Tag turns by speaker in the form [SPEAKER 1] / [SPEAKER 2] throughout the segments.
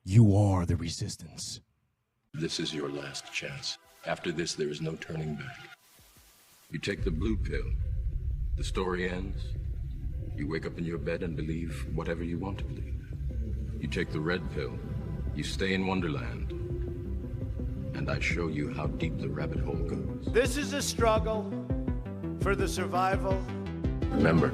[SPEAKER 1] You are the resistance.
[SPEAKER 2] This is your last chance. After this, there is no turning back. You take the blue pill. The story ends. You wake up in your bed and believe whatever you want to believe. You take the red pill. You stay in Wonderland. And I show you how deep the rabbit hole goes.
[SPEAKER 3] This is a struggle for the survival.
[SPEAKER 2] Remember,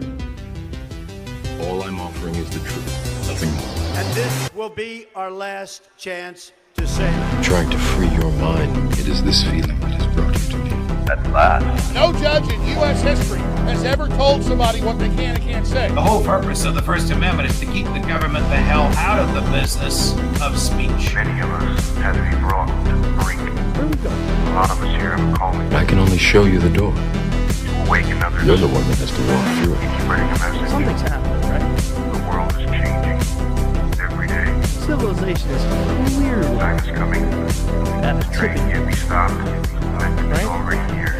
[SPEAKER 2] all I'm offering is the truth, nothing more.
[SPEAKER 3] And this will be our last chance to say it.
[SPEAKER 2] Trying to free your mind, it is this feeling that has brought you to me.
[SPEAKER 4] At last.
[SPEAKER 5] No judge in U.S. history has ever told somebody what they can and can't say.
[SPEAKER 4] The whole purpose of the First Amendment is to keep the government the hell out of the business of speech.
[SPEAKER 6] Many of us had to be brought to the brink. A lot of us here have a calling
[SPEAKER 2] I can only show you the door.
[SPEAKER 6] to awaken others.
[SPEAKER 2] You're the one that has to walk through it.
[SPEAKER 6] Spreading a message.
[SPEAKER 7] Something's happening, right?
[SPEAKER 6] The world is changing every day.
[SPEAKER 7] Civilization is clearly
[SPEAKER 6] Time is coming.
[SPEAKER 7] at a
[SPEAKER 6] Train
[SPEAKER 7] tipping
[SPEAKER 6] can't be stopped. Momentum is
[SPEAKER 7] Right?
[SPEAKER 6] already here.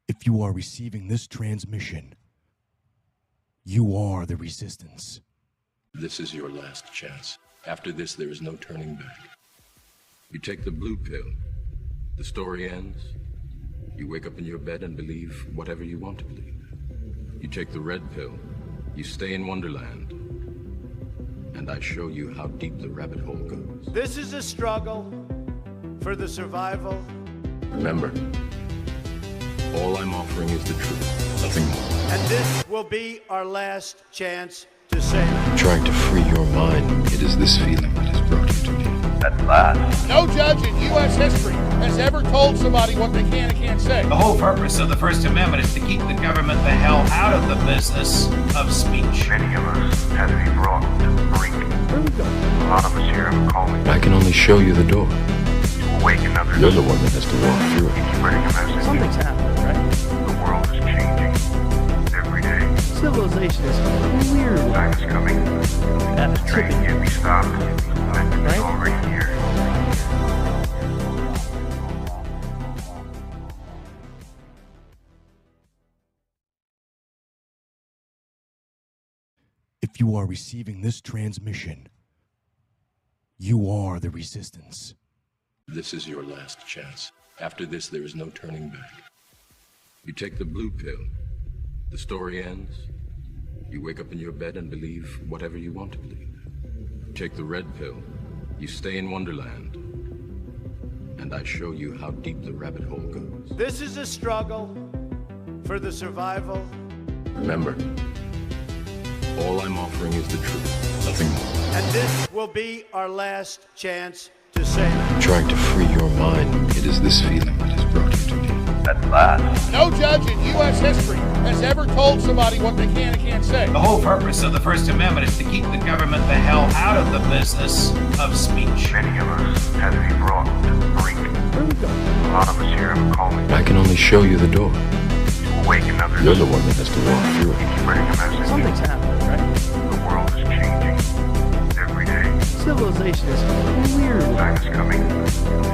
[SPEAKER 1] If you are receiving this transmission, you are the resistance.
[SPEAKER 2] This is your last chance. After this, there is no turning back. You take the blue pill. The story ends. You wake up in your bed and believe whatever you want to believe. You take the red pill. You stay in Wonderland. And I show you how deep the rabbit hole goes.
[SPEAKER 3] This is a struggle for the survival.
[SPEAKER 2] Remember, all I'm offering is the truth, nothing more.
[SPEAKER 3] And this will be our last chance to say it.
[SPEAKER 2] Trying to free your mind, it is this feeling that has brought you to me.
[SPEAKER 4] At last.
[SPEAKER 5] No judge in U.S. history has ever told somebody what they can and can't say.
[SPEAKER 4] The whole purpose of the First Amendment is to keep the government the hell out of the business of speech.
[SPEAKER 6] Many of us had to be brought to the brink. A lot of us here have a calling
[SPEAKER 2] I can only show you the door.
[SPEAKER 6] to awaken others.
[SPEAKER 2] You're the one that has to walk through it.
[SPEAKER 6] Spreading a message.
[SPEAKER 7] Something's happening, right?
[SPEAKER 6] The world is changing every day.
[SPEAKER 7] Civilization is clearly
[SPEAKER 6] Time is coming.
[SPEAKER 7] at a
[SPEAKER 6] Train
[SPEAKER 7] tipping
[SPEAKER 6] can't be stopped. Momentum is
[SPEAKER 7] Right?
[SPEAKER 6] already here.
[SPEAKER 1] If you are receiving this transmission, you are the resistance.
[SPEAKER 2] This is your last chance. After this, there is no turning back. You take the blue pill. The story ends. You wake up in your bed and believe whatever you want to believe. You take the red pill. You stay in Wonderland. And I show you how deep the rabbit hole goes.
[SPEAKER 3] This is a struggle for the survival.
[SPEAKER 2] Remember, all I'm offering is the truth, nothing more.
[SPEAKER 3] And this will be our last chance to say it.
[SPEAKER 2] Trying to free your mind, it is this feeling that has brought you to me.
[SPEAKER 4] At last.
[SPEAKER 5] No judge in U.S. history has ever told somebody what they can and can't say.
[SPEAKER 4] The whole purpose of the First Amendment is to keep the government the hell out of the business of speech.
[SPEAKER 6] Many of us had to be brought to the brink. A lot of us here have a calling
[SPEAKER 2] I can only show you the door.
[SPEAKER 6] to awaken others.
[SPEAKER 2] You're the one that has to walk through it.
[SPEAKER 6] Spreading a message.
[SPEAKER 7] Something's happening, right?
[SPEAKER 6] The world is changing every day.
[SPEAKER 7] Civilization is clearly
[SPEAKER 6] Time is coming.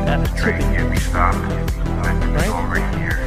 [SPEAKER 7] at a
[SPEAKER 6] Train
[SPEAKER 7] tipping
[SPEAKER 6] can't be stopped. Momentum is
[SPEAKER 7] Right?
[SPEAKER 6] already here.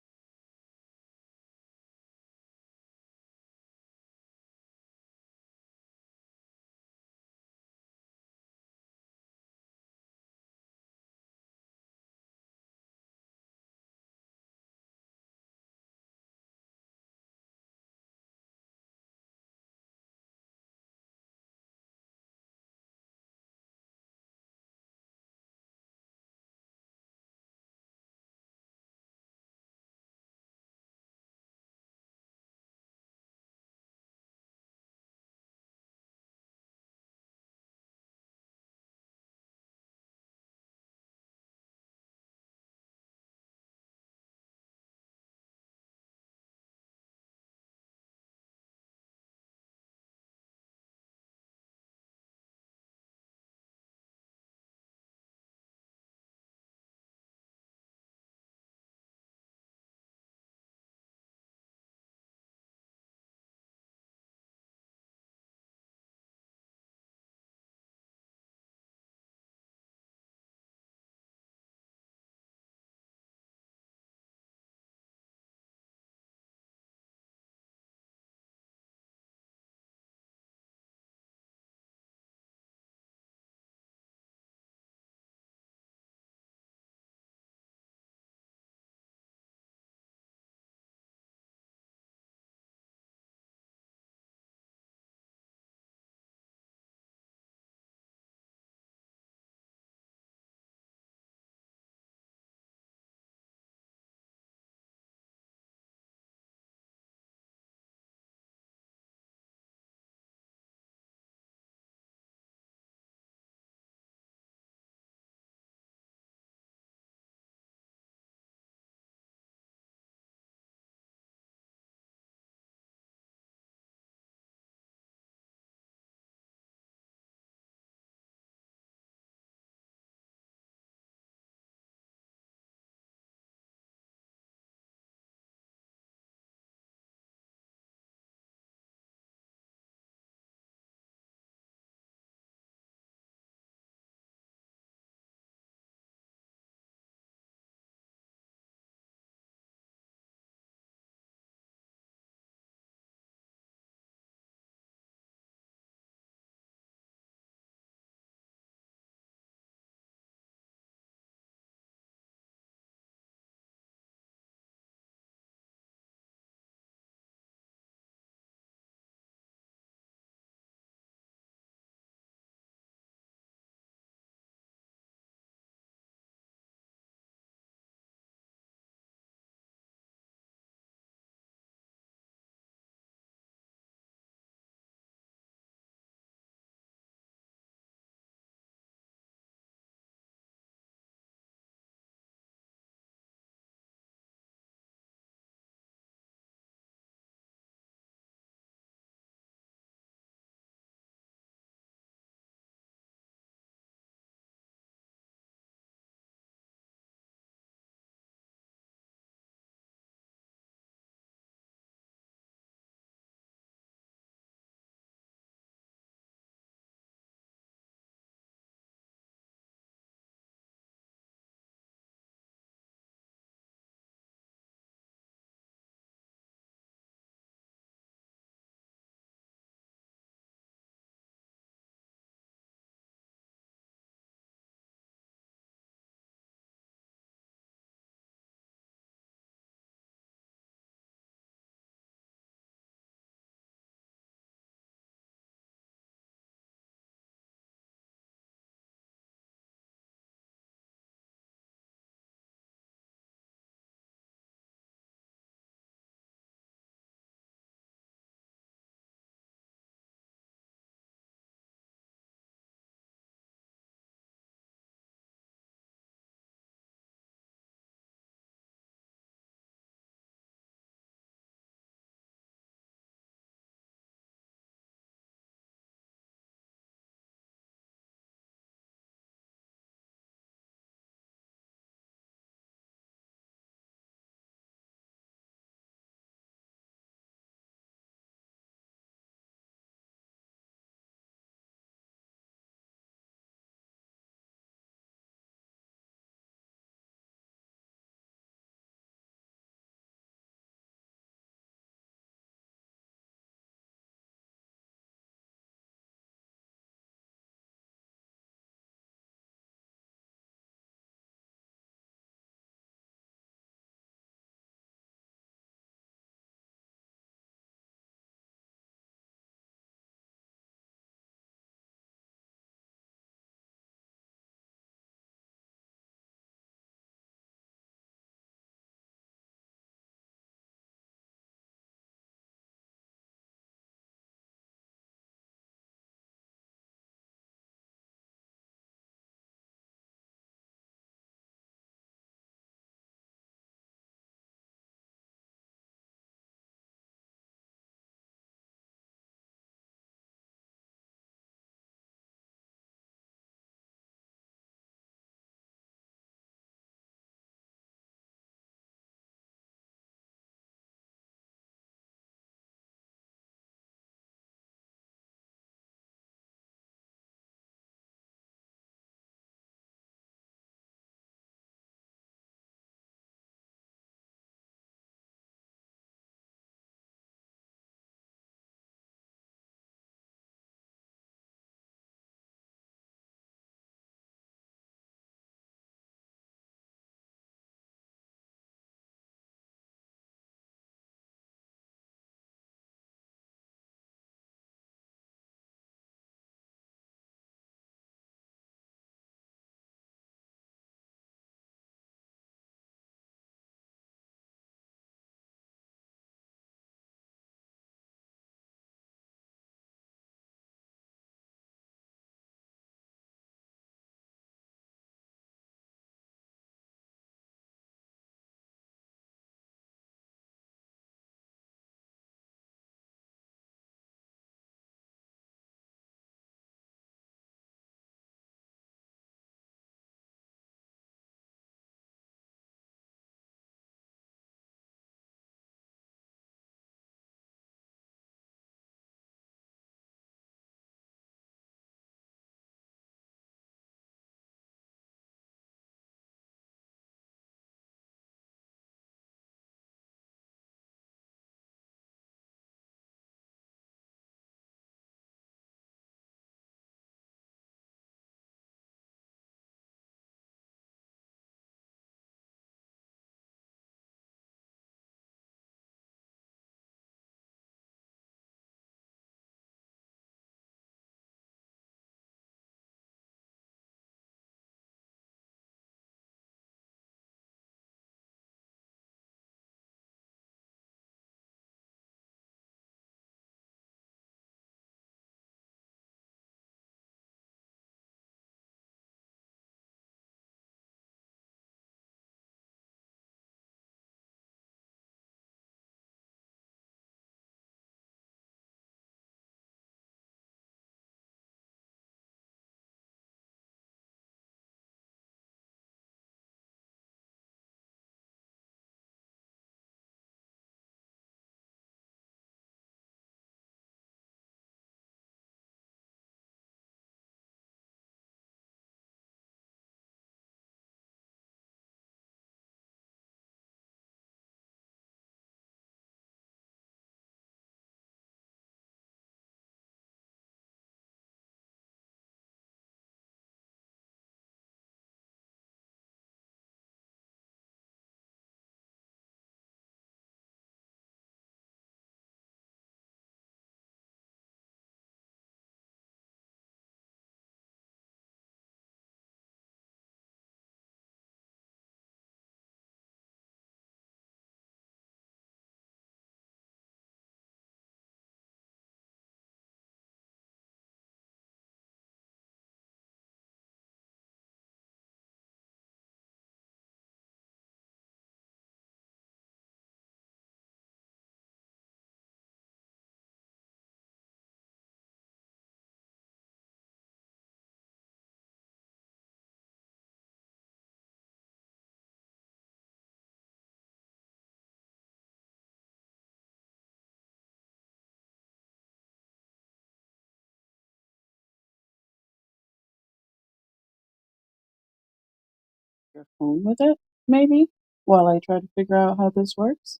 [SPEAKER 8] your phone with it, maybe, while I try to figure out how this works?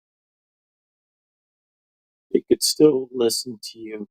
[SPEAKER 9] It could still listen to you.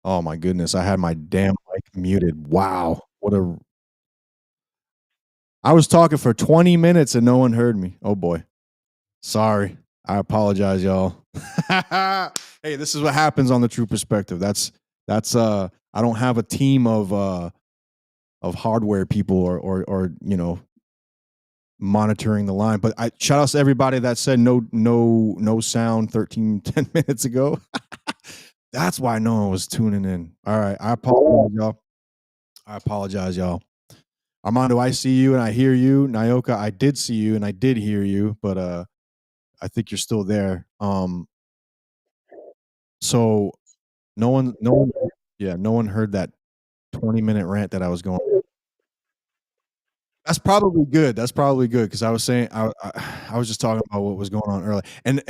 [SPEAKER 1] Oh my goodness, I had my damn mic muted. Wow. I was talking for 20 minutes and no one heard me. Oh boy. Sorry. I apologize, y'all. Hey, this is what happens on the True Perspective. That's I don't have a team of hardware people or monitoring the line. But I shout out to everybody that said no sound 10 minutes ago. That's why no one was tuning in. All right. I apologize, y'all. Armando, I see you and I hear you. Nyoka, I did see you and I did hear you, but I think you're still there. So no one heard that 20-minute rant that I was going. That's probably good. That's probably good because I was saying I was just talking about what was going on earlier, and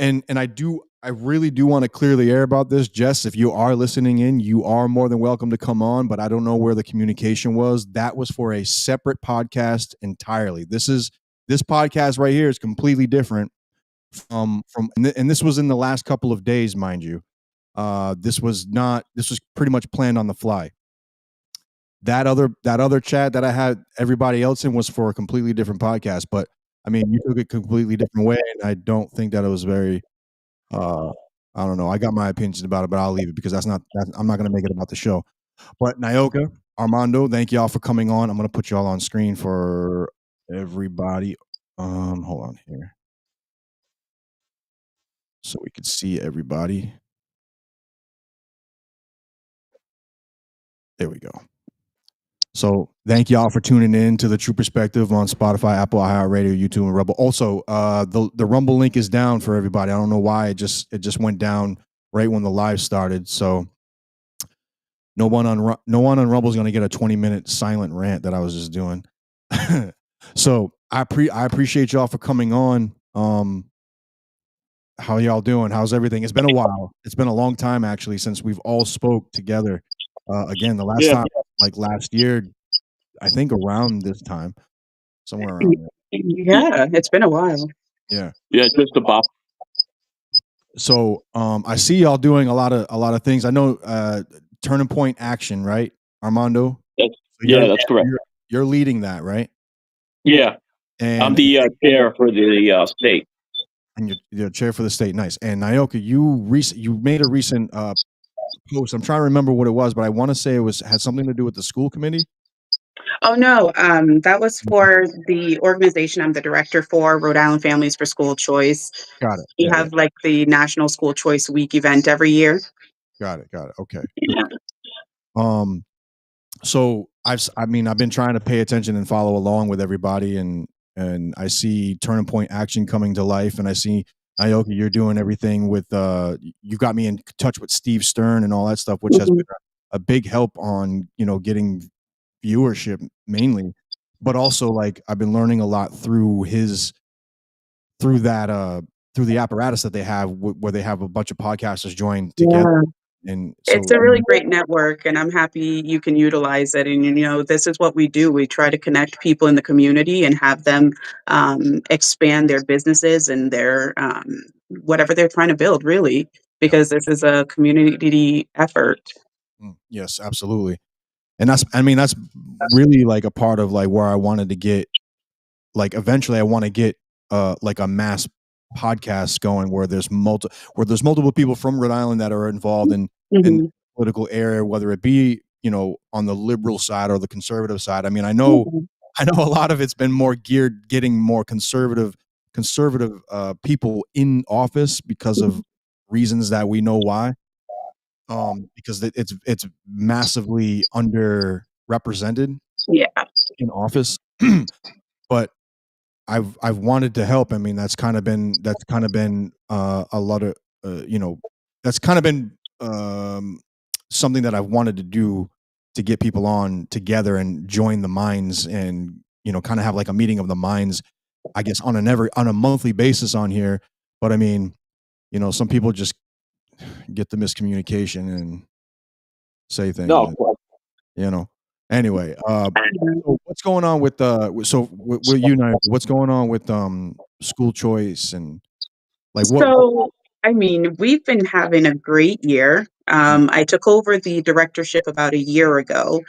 [SPEAKER 1] I really do want to clear the air about this, Jess. If you are listening in, you are more than welcome to come on. But I don't know where the communication was. That was for a separate podcast entirely. This podcast right here is completely different and this was in the last couple of days, mind you. This was pretty much planned on the fly. That other chat that I had everybody else in was for a completely different podcast, but I mean, you took it a completely different way, and I don't think that it was very. I don't know. I got my opinions about it, but I'll leave it because I'm not going to make it about the show. But Nyoka, Armando, thank y'all for coming on. I'm going to put y'all on screen for everybody. Hold on here, so we can see everybody. There we go. So thank y'all for tuning in to the True Perspective on Spotify, Apple, iHeartRadio, YouTube, and Rumble. Also, the Rumble link is down for everybody. I don't know why it just went down right when the live started. So no one on Rumble is going to get a 20-minute silent rant that I was just doing. So I appreciate y'all for coming on. How y'all doing? How's everything? It's been a while. It's been a long time actually since we've all spoke together. Again, the last time, like last year, I think around this time, somewhere around there.
[SPEAKER 8] Yeah, it's been a while.
[SPEAKER 1] Yeah.
[SPEAKER 9] Yeah, just about.
[SPEAKER 1] So I see y'all doing a lot of things. I know Turning Point Action, right, Armando?
[SPEAKER 9] That's correct.
[SPEAKER 1] You're leading that, right?
[SPEAKER 9] Yeah,
[SPEAKER 1] And
[SPEAKER 9] I'm the chair for the state.
[SPEAKER 1] And you're chair for the state. Nice. And Nyoka, you made a recent post. I'm trying to remember what it was, but I want to say it had something to do with the school committee.
[SPEAKER 8] Oh no, that was for the organization I'm the director for, Rhode Island Families for School Choice.
[SPEAKER 1] Got it.
[SPEAKER 8] We have like the National School Choice Week event every year.
[SPEAKER 1] Got it. Okay.
[SPEAKER 8] Yeah.
[SPEAKER 1] So I've been trying to pay attention and follow along with everybody, and I see Turning Point Action coming to life, and I see Nyoka, you're doing everything with you got me in touch with Steve Stern and all that stuff, which has been a big help on getting viewership mainly, but also like I've been learning a lot through the apparatus that they have where they have a bunch of podcasters join together. And so
[SPEAKER 8] it's a really great network, and I'm happy you can utilize it. And this is what we do. We try to connect people in the community and have them expand their businesses and their whatever they're trying to build, really, because this is a community effort.
[SPEAKER 1] Yes, absolutely. And that's really like a part of like where I wanted to get, like eventually I want to get like a mass podcast going where there's multiple people from Rhode Island that are involved in the political area, whether it be on the liberal side or the conservative side. I mean, I know a lot of it's been more geared getting more conservative people in office because of reasons that we know why. Because it's massively underrepresented in office. But I've wanted to help. I mean, that's kind of been a lot of that's kind of been something that I've wanted to do, to get people on together and join the minds, and kind of have like a meeting of the minds, I guess on a monthly basis on here. But I mean, some people just get the miscommunication and say things. Anyway, so what's going on with you and I? What's going on with school choice and like what?
[SPEAKER 8] So, I mean, we've been having a great year. I took over the directorship about a year ago,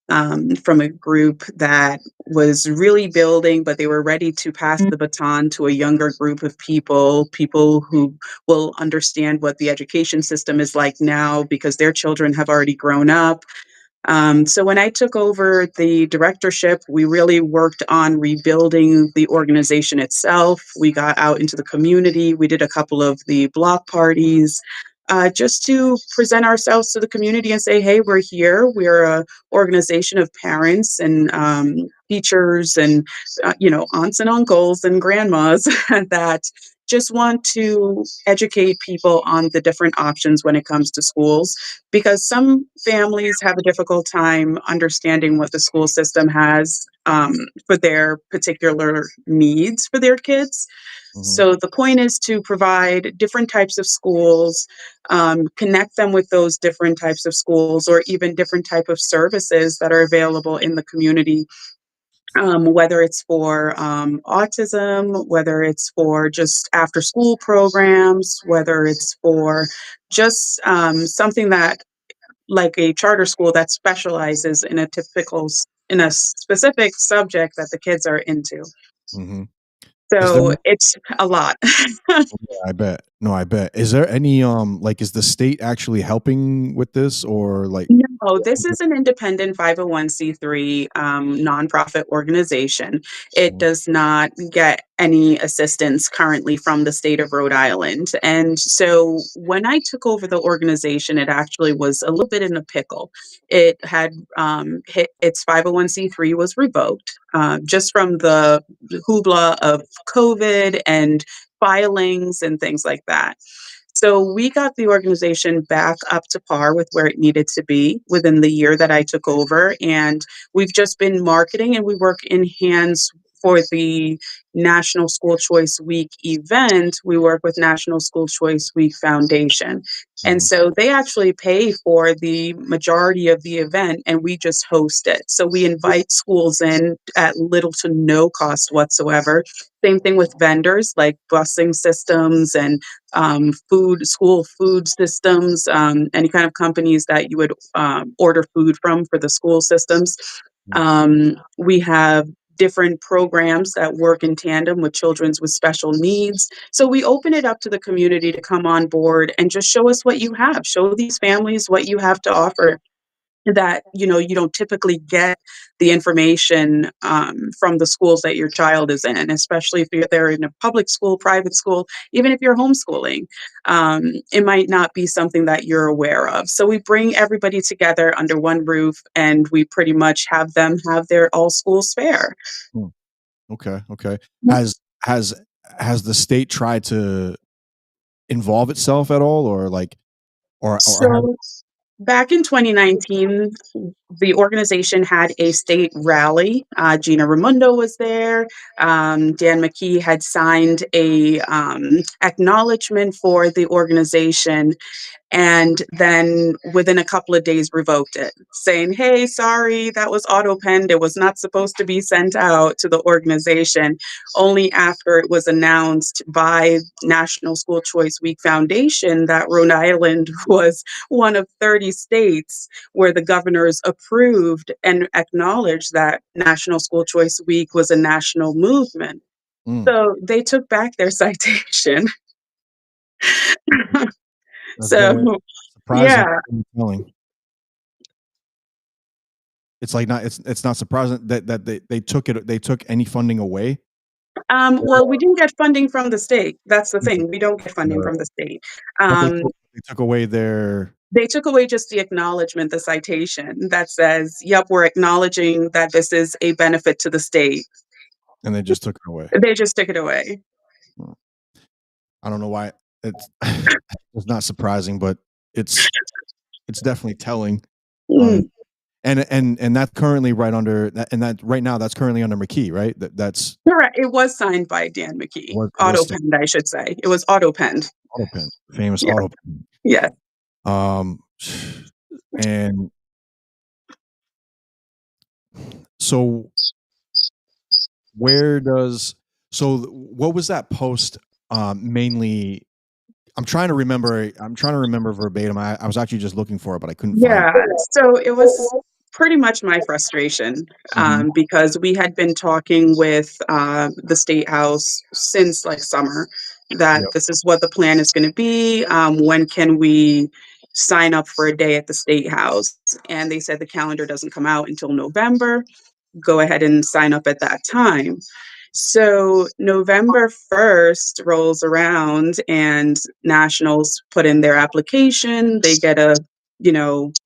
[SPEAKER 8] from a group that was really building, but they were ready to pass the baton to a younger group of people who will understand what the education system is like now because their children have already grown up. So when I took over the directorship, we really worked on rebuilding the organization itself. We got out into the community. We did a couple of the block parties, just to present ourselves to the community and say, "Hey, we're here. We're a organization of parents and teachers and aunts and uncles and grandmas that just want to educate people on the different options when it comes to schools, because some families have a difficult time understanding what the school system has for their particular needs for their kids.
[SPEAKER 1] Mhm.
[SPEAKER 8] So the point is to provide different types of schools, connect them with those different types of schools or even different type of services that are available in the community, whether it's for autism, whether it's for just after school programs, whether it's for just something that like a charter school that specializes in in a specific subject that the kids are into.
[SPEAKER 1] Mhm. Is there
[SPEAKER 8] So it's a lot.
[SPEAKER 1] Yeah, I bet. No, I bet. Is there any, like, is the state actually helping with this or, like
[SPEAKER 8] No, this is an independent 501(c)(3) nonprofit organization. It
[SPEAKER 1] Mhm,
[SPEAKER 8] does not get any assistance currently from the state of Rhode Island. And so when I took over the organization, it actually was a little bit in a pickle. It had hit its 501(c)(3) was revoked just from the hoopla of COVID and filings and things like that. So we got the organization back up to par with where it needed to be within the year that I took over. And we've just been marketing and we work in hands for the National School Choice Week event. We work with National School Choice Week Foundation. And
[SPEAKER 1] mhm,
[SPEAKER 8] so they actually pay for the majority of the event and we just host it. So we invite schools in at little to no cost whatsoever. Same thing with vendors like busing systems and school food systems, any kind of companies that you would order food from for the school systems.
[SPEAKER 1] mhm,
[SPEAKER 8] We have different programs that work in tandem with children's with special needs. So we open it up to the community to come on board and just show us what you have. Show these families what you have to offer that you don't typically get the information from the schools that your child is in, especially if they're in a public school, private school, even if you're homeschooling. It might not be something that you're aware of, so we bring everybody together under one roof and we pretty much have them have their all schools fair.
[SPEAKER 1] mm. Okay, okay. Has has has the state tried to involve itself at all or, like or has
[SPEAKER 8] So back in 2019, the organization had a state rally. Gina Raimondo was there. Dan McKee had signed a acknowledgement for the organization, and then within a couple of days revoked it, saying, "Hey, sorry, that was auto-penned. It was not supposed to be sent out to the organization." Only after it was announced by National School Choice Week Foundation that Rhode Island was one of 30 states where the governors approved and acknowledged that National School Choice Week was a national movement.
[SPEAKER 1] Mm,
[SPEAKER 8] So they took back their citation.
[SPEAKER 1] that's
[SPEAKER 8] So,
[SPEAKER 1] very surprising
[SPEAKER 8] yeah.
[SPEAKER 1] and telling. It's like not it's not surprising that they took any funding away
[SPEAKER 8] Well, we
[SPEAKER 1] or
[SPEAKER 8] didn't get funding from the state. That's the
[SPEAKER 1] Mhm.
[SPEAKER 8] thing. We don't get funding
[SPEAKER 1] Right.
[SPEAKER 8] from the state.
[SPEAKER 1] But
[SPEAKER 8] Um,
[SPEAKER 1] they took away their
[SPEAKER 8] they took away just the acknowledgement, the citation that says, "Yep, we're acknowledging that this is a benefit to the state."
[SPEAKER 1] and they just took it away.
[SPEAKER 8] They just took it away.
[SPEAKER 1] Mm. I don't know why it's it's not surprising, but it's it's definitely telling. Um,
[SPEAKER 8] Mm,
[SPEAKER 1] and that's currently right under that, and that right now that's currently under McKee, right? That's
[SPEAKER 8] correct. It was signed by Dan McKee.
[SPEAKER 1] was
[SPEAKER 8] Auto-penned, I should say. It was auto-penned.
[SPEAKER 1] AutoPen, famous
[SPEAKER 8] Yeah.
[SPEAKER 1] AutoPen.
[SPEAKER 8] Yeah.
[SPEAKER 1] Um, and so where does so what was that post mainly I'm trying to remember. I'm trying to remember verbatim. I was actually just looking for it, but I couldn't find
[SPEAKER 8] Yeah, so it was pretty much my frustration,
[SPEAKER 1] it. Mhm.
[SPEAKER 8] because we had been talking with the State House since like summer that
[SPEAKER 1] Yep.
[SPEAKER 8] this is what the plan is going to be. When can we sign up for a day at the State House? And they said the calendar doesn't come out until November. Go ahead and sign up at that time. So November 1st rolls around and nationals put in their application. They get a,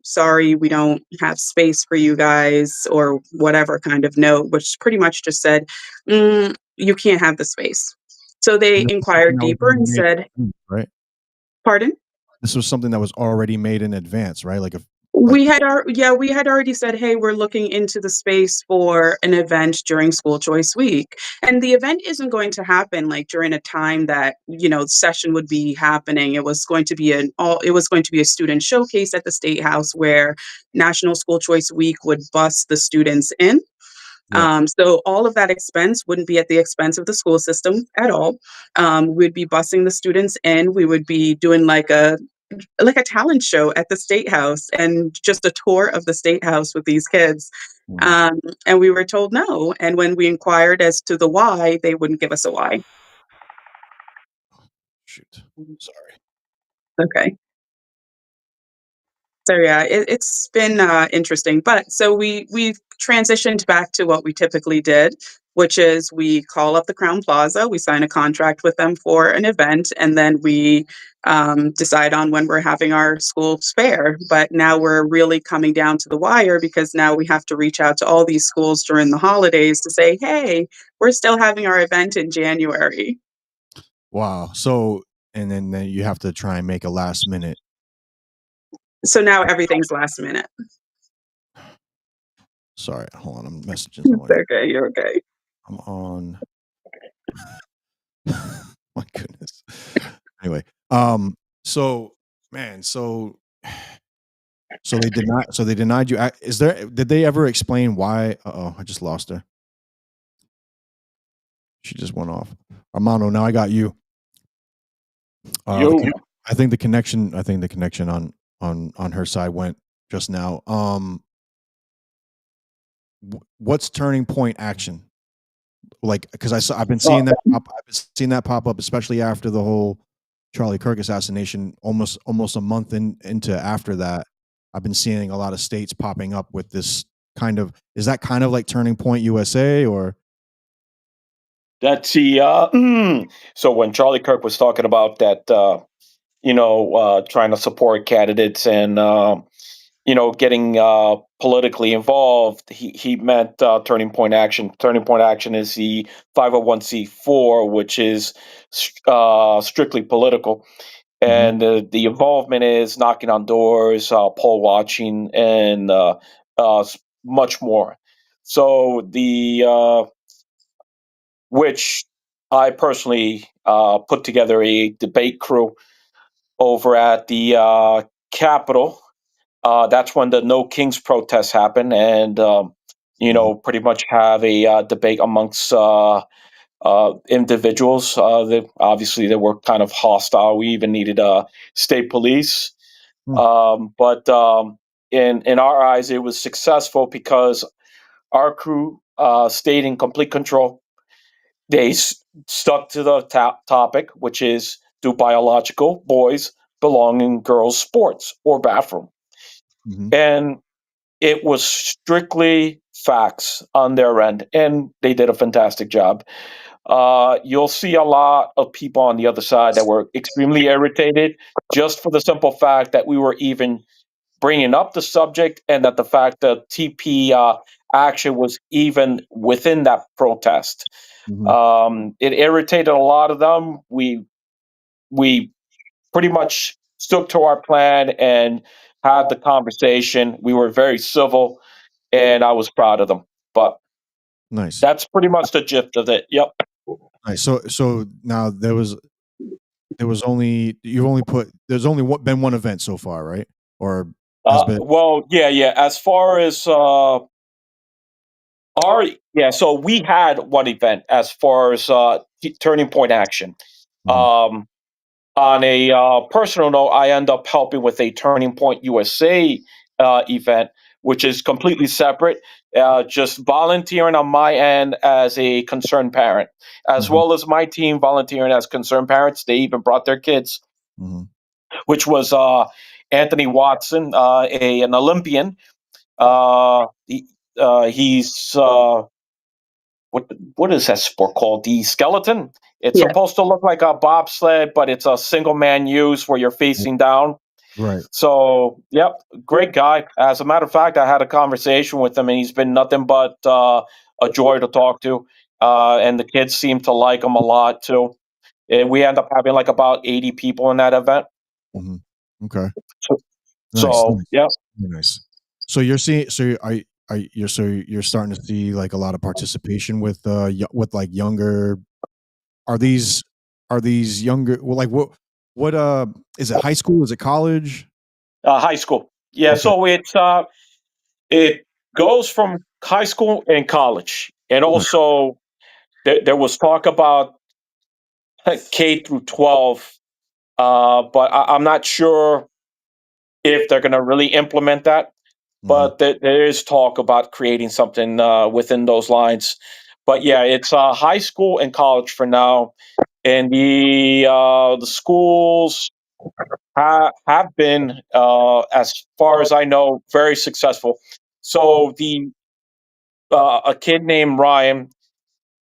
[SPEAKER 8] sorry, we don't have space for you guys, or whatever kind of note, which pretty much just said, you can't have the space. So they
[SPEAKER 1] And this was something
[SPEAKER 8] inquired
[SPEAKER 1] that was
[SPEAKER 8] deeper
[SPEAKER 1] already
[SPEAKER 8] and
[SPEAKER 1] made,
[SPEAKER 8] said,
[SPEAKER 1] right?
[SPEAKER 8] pardon?
[SPEAKER 1] This was something that was already made in advance, right? Like if like
[SPEAKER 8] We had already said, "Hey, we're looking into the space for an event during school choice week." And the event isn't going to happen like during a time that, session would be happening. It was going to be a student showcase at the State House where National School Choice Week would bus the students in.
[SPEAKER 1] Yep.
[SPEAKER 8] So all of that expense wouldn't be at the expense of the school system at all. We'd be busing the students in. We would be doing like a talent show at the State House and just a tour of the State House with these kids.
[SPEAKER 1] Mhm.
[SPEAKER 8] Um, and we were told no. And when we inquired as to the why, they wouldn't give us a why.
[SPEAKER 1] Shoot. Sorry.
[SPEAKER 8] Okay. So yeah, it's been interesting. But so we transitioned back to what we typically did, which is we call up the Crown Plaza, we sign a contract with them for an event, and then we decide on when we're having our school spare. But now we're really coming down to the wire because now we have to reach out to all these schools during the holidays to say, hey, we're still having our event in January.
[SPEAKER 1] Wow. So and then you have to try and make a last minute.
[SPEAKER 8] So now everything's last minute.
[SPEAKER 1] Sorry, hold on. I'm messaging someone.
[SPEAKER 8] Okay, you're okay.
[SPEAKER 1] I'm on. My goodness. Anyway, so man, so they denied you. Did they ever explain why? Uh-oh, I just lost her. She just went off. Armando, now I got you.
[SPEAKER 9] Yo.
[SPEAKER 1] I think the connection. I think the connection on her side went just now. What's turning point action? Like, because I've been seeing that pop up, especially after the whole Charlie Kirk assassination. Almost a month into after that, I've been seeing a lot of states popping up with this kind of. Is that kind of like Turning Point USA or?
[SPEAKER 9] That's the so when Charlie Kirk was talking about that, trying to support candidates and getting politically involved, he meant Turning Point Action. Turning Point Action is the 501c4, which is strictly political,
[SPEAKER 1] Mhm.
[SPEAKER 9] and the involvement is knocking on doors, poll watching, and much more. So which I personally put together a debate crew over at the Capitol. That's when the No Kings protests happened, and
[SPEAKER 1] Mhm.
[SPEAKER 9] pretty much have a debate amongst individuals. Obviously, they were kind of hostile. We even needed state police,
[SPEAKER 1] Hmm.
[SPEAKER 9] but in our eyes, it was successful because our crew stayed in complete control. They stuck to the topic, which is, do biological boys belong in girls' sports or bathroom?
[SPEAKER 1] Mhm.
[SPEAKER 9] And it was strictly facts on their end, and they did a fantastic job. You'll see a lot of people on the other side that were extremely irritated just for the simple fact that we were even bringing up the subject, and that the fact that TP action was even within that protest.
[SPEAKER 1] Mhm.
[SPEAKER 9] It irritated a lot of them. We pretty much stuck to our plan and had the conversation. We were very civil, and I was proud of them. But
[SPEAKER 1] Nice.
[SPEAKER 9] that's pretty much the gist of it. Yep.
[SPEAKER 1] Nice. So now you've only put there's only been one event so far, right? Or has been.
[SPEAKER 9] Well, yeah. As far as so we had one event as far as Turning Point Action.
[SPEAKER 1] Mhm.
[SPEAKER 9] Um, on a personal note, I end up helping with a Turning Point USA event, which is completely separate, just volunteering on my end as a concerned parent, as
[SPEAKER 1] Mhm.
[SPEAKER 9] well as my team volunteering as concerned parents. They even brought their kids,
[SPEAKER 1] Mhm.
[SPEAKER 9] which was Anthony Watson, an Olympian. He's what is that sport called? The skeleton. It's
[SPEAKER 8] Yeah.
[SPEAKER 9] supposed to look like a bobsled, but it's a single man use where you're facing down.
[SPEAKER 1] Right.
[SPEAKER 9] So, yep, great guy. As a matter of fact, I had a conversation with him, and he's been nothing but a joy to talk to. And the kids seem to like him a lot too. And we end up having like about 80 people in that event.
[SPEAKER 1] Mhm. Okay.
[SPEAKER 9] So,
[SPEAKER 1] Nice,
[SPEAKER 9] so
[SPEAKER 1] nice.
[SPEAKER 9] yeah.
[SPEAKER 1] Very nice. So you're seeing you're starting to see, like, a lot of participation with, with, like, younger are these younger well, like, what, is it high school? Is it college?
[SPEAKER 9] High school. Yeah,
[SPEAKER 1] Okay.
[SPEAKER 9] so it goes from high school and college, and
[SPEAKER 1] Nice.
[SPEAKER 9] also there was talk about K through 12, but I'm not sure if they're going to really implement that.
[SPEAKER 1] Mhm.
[SPEAKER 9] But there is talk about creating something within those lines. But yeah, it's high school and college for now, and the schools have been, as far as I know, very successful. So the a kid named Ryan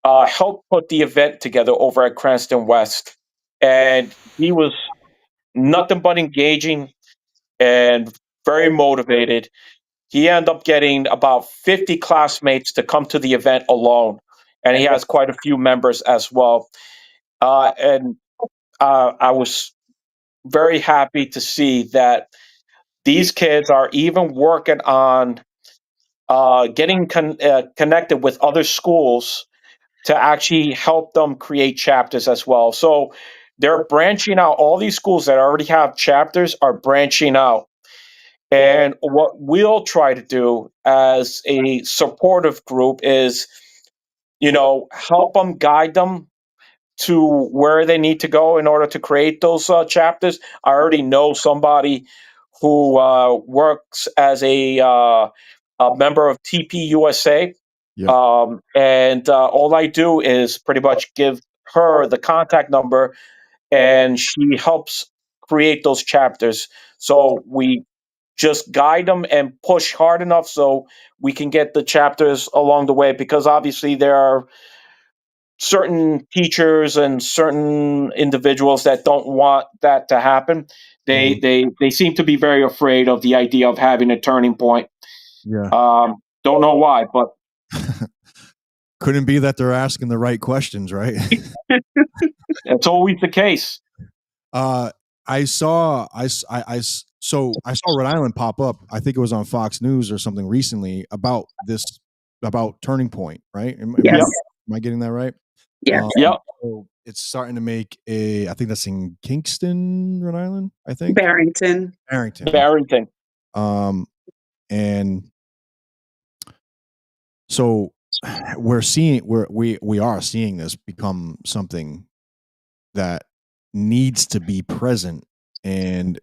[SPEAKER 9] helped put the event together over at Cranston West, and he was nothing but engaging and very motivated. He ended up getting about 50 classmates to come to the event alone, and he has quite a few members as well. And I was very happy to see that these kids are even working on getting connected with other schools to actually help them create chapters as well. So they're branching out. All these schools that already have chapters are branching out. And what we'll try to do as a supportive group is, help them, guide them to where they need to go in order to create those chapters. I already know somebody who works as a member of TPUSA,
[SPEAKER 1] Yep.
[SPEAKER 9] and all I do is pretty much give her the contact number, and she helps create those chapters. So we just guide them and push hard enough so we can get the chapters along the way, because obviously there are certain teachers and certain individuals that don't want that to happen. They
[SPEAKER 1] Mhm.
[SPEAKER 9] they seem to be very afraid of the idea of having a turning point.
[SPEAKER 1] Yeah.
[SPEAKER 9] Don't know why, but
[SPEAKER 1] Couldn't be that they're asking the right questions, right?
[SPEAKER 9] it's always the case.
[SPEAKER 1] Uh, I saw so I saw Rhode Island pop up. I think it was on Fox News or something recently about Turning Point, right?
[SPEAKER 8] Yes.
[SPEAKER 9] Yep,
[SPEAKER 1] Am I getting that right?
[SPEAKER 8] Yes.
[SPEAKER 9] yep.
[SPEAKER 1] So it's starting to make I think that's in Kingston, Rhode Island, I think.
[SPEAKER 8] Barrington.
[SPEAKER 1] Barrington. Okay.
[SPEAKER 9] Barrington.
[SPEAKER 1] Um, and so we are seeing this become something that needs to be present, and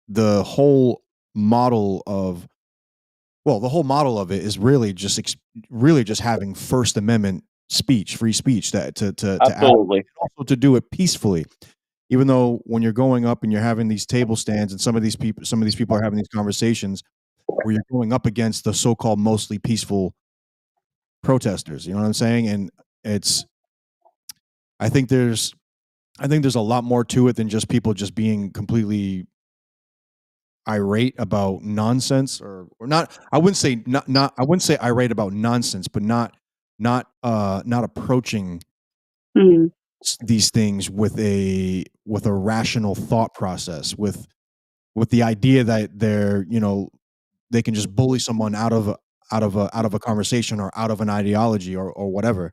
[SPEAKER 1] the whole model of the whole model of it is really just really just having First Amendment speech, free speech, that to act,
[SPEAKER 9] Absolutely.
[SPEAKER 1] also to do it peacefully. Even though when you're going up and you're having these table stands, and some of these people are having these conversations where you're going up against the so-called mostly peaceful protesters, you know what I'm saying? And it's I think there's a lot more to it than just people just being completely irate about nonsense, or not. I wouldn't say not I wouldn't say irate about nonsense, but not approaching
[SPEAKER 8] Mm.
[SPEAKER 1] these things with a rational thought process, with the idea that they can just bully someone out of a conversation, or out of an ideology, or whatever.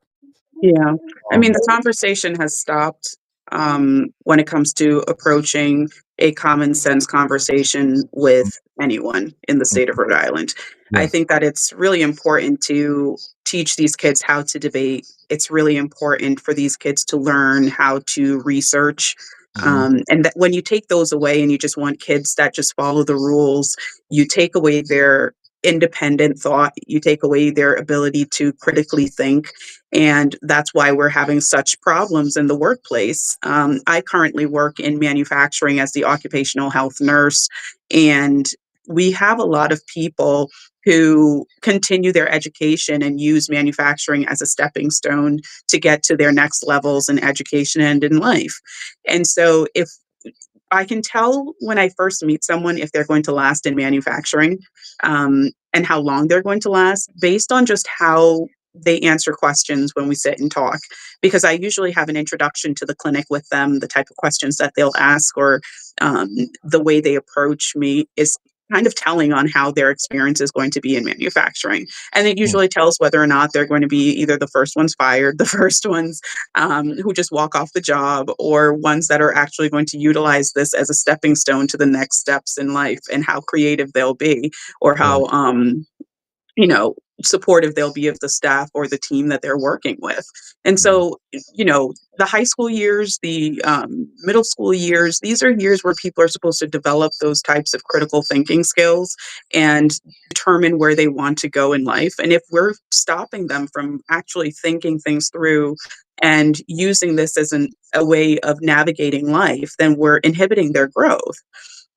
[SPEAKER 8] Yeah. I mean,
[SPEAKER 1] Um,
[SPEAKER 8] the conversation has stopped when it comes to approaching a common sense conversation with anyone in the state of Rhode Island. I
[SPEAKER 1] yeah.
[SPEAKER 8] think that it's really important to teach these kids how to debate. It's really important for these kids to learn how to research. And that when you take those away and you just want kids that just follow the rules, you take away their independent thought, you take away their ability to critically think. And that's why we're having such problems in the workplace. I currently work in manufacturing as the occupational health nurse, and we have a lot of people who continue their education and use manufacturing as a stepping stone to get to their next levels in education and in life. And so if I can tell when I first meet someone if they're going to last in manufacturing, and how long they're going to last based on just how they answer questions when we sit and talk. Because I usually have an introduction to the clinic with them, the type of questions that they'll ask, or the way they approach me is kind of telling on how their experience is going to be in manufacturing. And it usually tells whether or not they're going to be either the first ones fired, the first ones who just walk off the job, or ones that are actually going to utilize this as a stepping stone to the next steps in life, and how creative they'll be, or how you know, supportive they'll be of the staff or the team that they're working with. And so, the high school years, the middle school years, these are years where people are supposed to develop those types of critical thinking skills and determine where they want to go in life. And if we're stopping them from actually thinking things through and using this as a way of navigating life, then we're inhibiting their growth.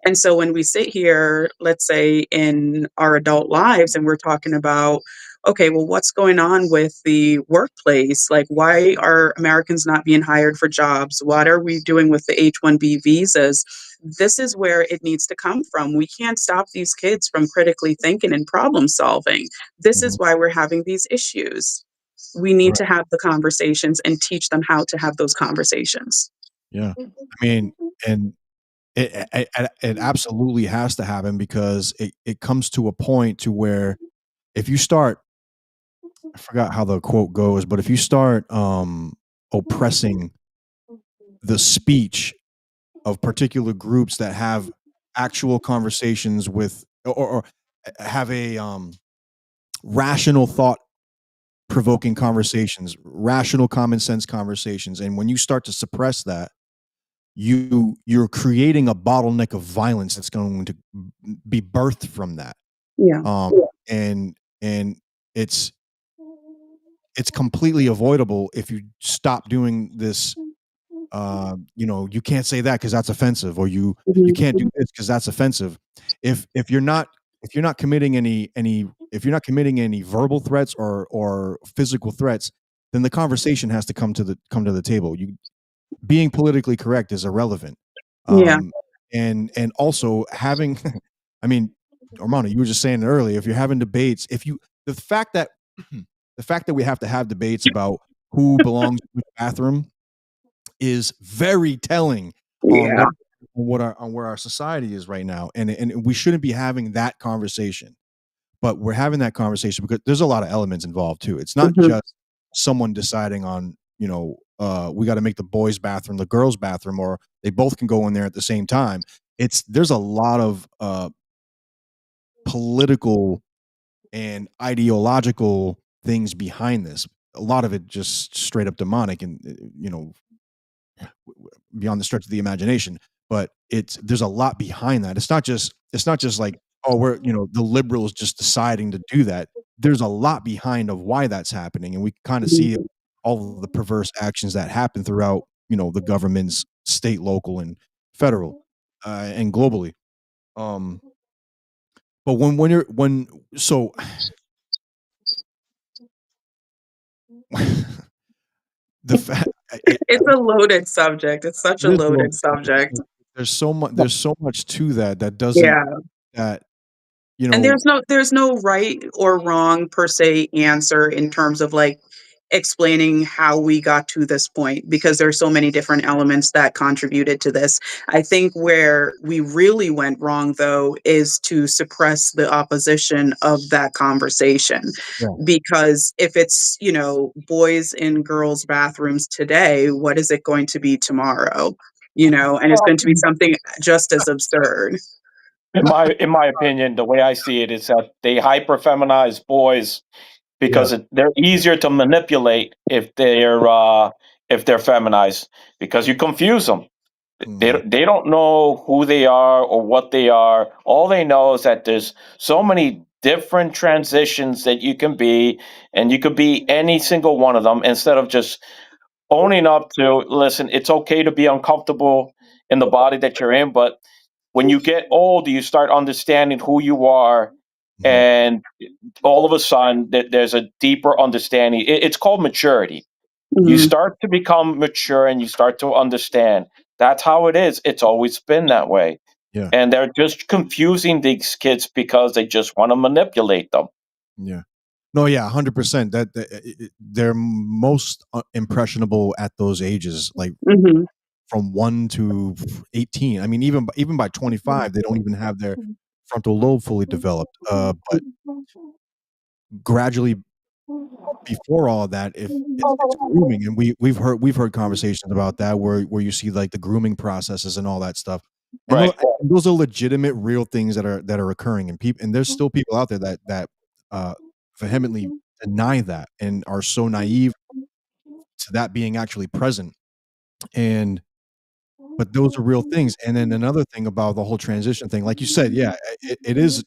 [SPEAKER 8] And so when we sit here, let's say in our adult lives, and we're talking about, okay, well, what's going on with the workplace? Like, why are Americans not being hired for jobs? What are we doing with the H-1B visas? This is where it needs to come from. We can't stop these kids from critically thinking and problem solving. This is why we're having these issues. We need to have the conversations and teach them how to have those conversations.
[SPEAKER 1] Yeah. I mean, and it absolutely has to happen, because it comes to a point to where if you start, I forgot how the quote goes, but if you start oppressing the speech of particular groups that have actual conversations with, or have a rational thought provoking conversations, rational common sense conversations, and when you start to suppress that, you're creating a bottleneck of violence that's going to be birthed from that.
[SPEAKER 8] Yeah.
[SPEAKER 1] And it's completely avoidable if you stop doing this. You can't say that because that's offensive, or you can't do this because that's offensive. If you're not committing any verbal threats or physical threats, then the conversation has to come to the table. Being politically correct is irrelevant.
[SPEAKER 8] Yeah.
[SPEAKER 1] And also having, I mean, Armando, you were just saying it earlier. If you're having debates, the fact that we have to have debates about who belongs in which bathroom is very telling on
[SPEAKER 8] Yeah.
[SPEAKER 1] where our society is right now, and we shouldn't be having that conversation. But we're having that conversation because there's a lot of elements involved too. It's not just someone deciding on, we got to make the boys' bathroom the girls' bathroom, or they both can go in there at the same time. There's a lot of political and ideological things behind this. A lot of it just straight up demonic, and beyond the stretch of the imagination. But there's a lot behind that. It's not just like, oh, we're the liberals just deciding to do that. There's a lot behind of why that's happening, and we kind of see all of the perverse actions that happen throughout the governments, state, local, and federal, and globally. But the fact
[SPEAKER 8] It's a loaded subject. It's such a loaded subject.
[SPEAKER 1] there's so much to that doesn't
[SPEAKER 8] Yeah.
[SPEAKER 1] that
[SPEAKER 8] And there's no right or wrong per se answer in terms of like explaining how we got to this point, because there's so many different elements that contributed to this. I think where we really went wrong though is to suppress the opposition of that conversation.
[SPEAKER 1] Yeah.
[SPEAKER 8] Because if it's, boys in girls' bathrooms today, what is it going to be tomorrow? And it's going to be something just as absurd.
[SPEAKER 9] In my opinion, the way I see it is that they hyper feminize boys because they're easier to manipulate if they're feminized because you confuse them. They don't know who they are or what they are. All they know is that there's so many different transitions that you can be, and you could be any single one of them instead of just owning up to, listen, it's okay to be uncomfortable in the body that you're in, but when you get older, you start understanding who you are, and all of a sudden, there's a deeper understanding. It's called maturity. You
[SPEAKER 8] Mhm.
[SPEAKER 9] start to become mature and you start to understand. That's how it is. It's always been that way.
[SPEAKER 1] Yeah.
[SPEAKER 9] And they're just confusing these kids because they just want to manipulate them.
[SPEAKER 1] Yeah. No, yeah, 100%. They're most impressionable at those ages, like
[SPEAKER 8] Mhm.
[SPEAKER 1] from 1 to 18. I mean, even by 25, they don't even have their frontal lobe fully developed. But gradually before all of that, if it's grooming, and we've heard conversations about that where you see like the grooming processes and all that stuff. And
[SPEAKER 9] Right.
[SPEAKER 1] those are legitimate real things that are occurring, and there's still people out there that uh vehemently deny that and are so naive to that being actually present. And but those are real things. And then another thing about the whole transition thing, like you said, yeah, it is,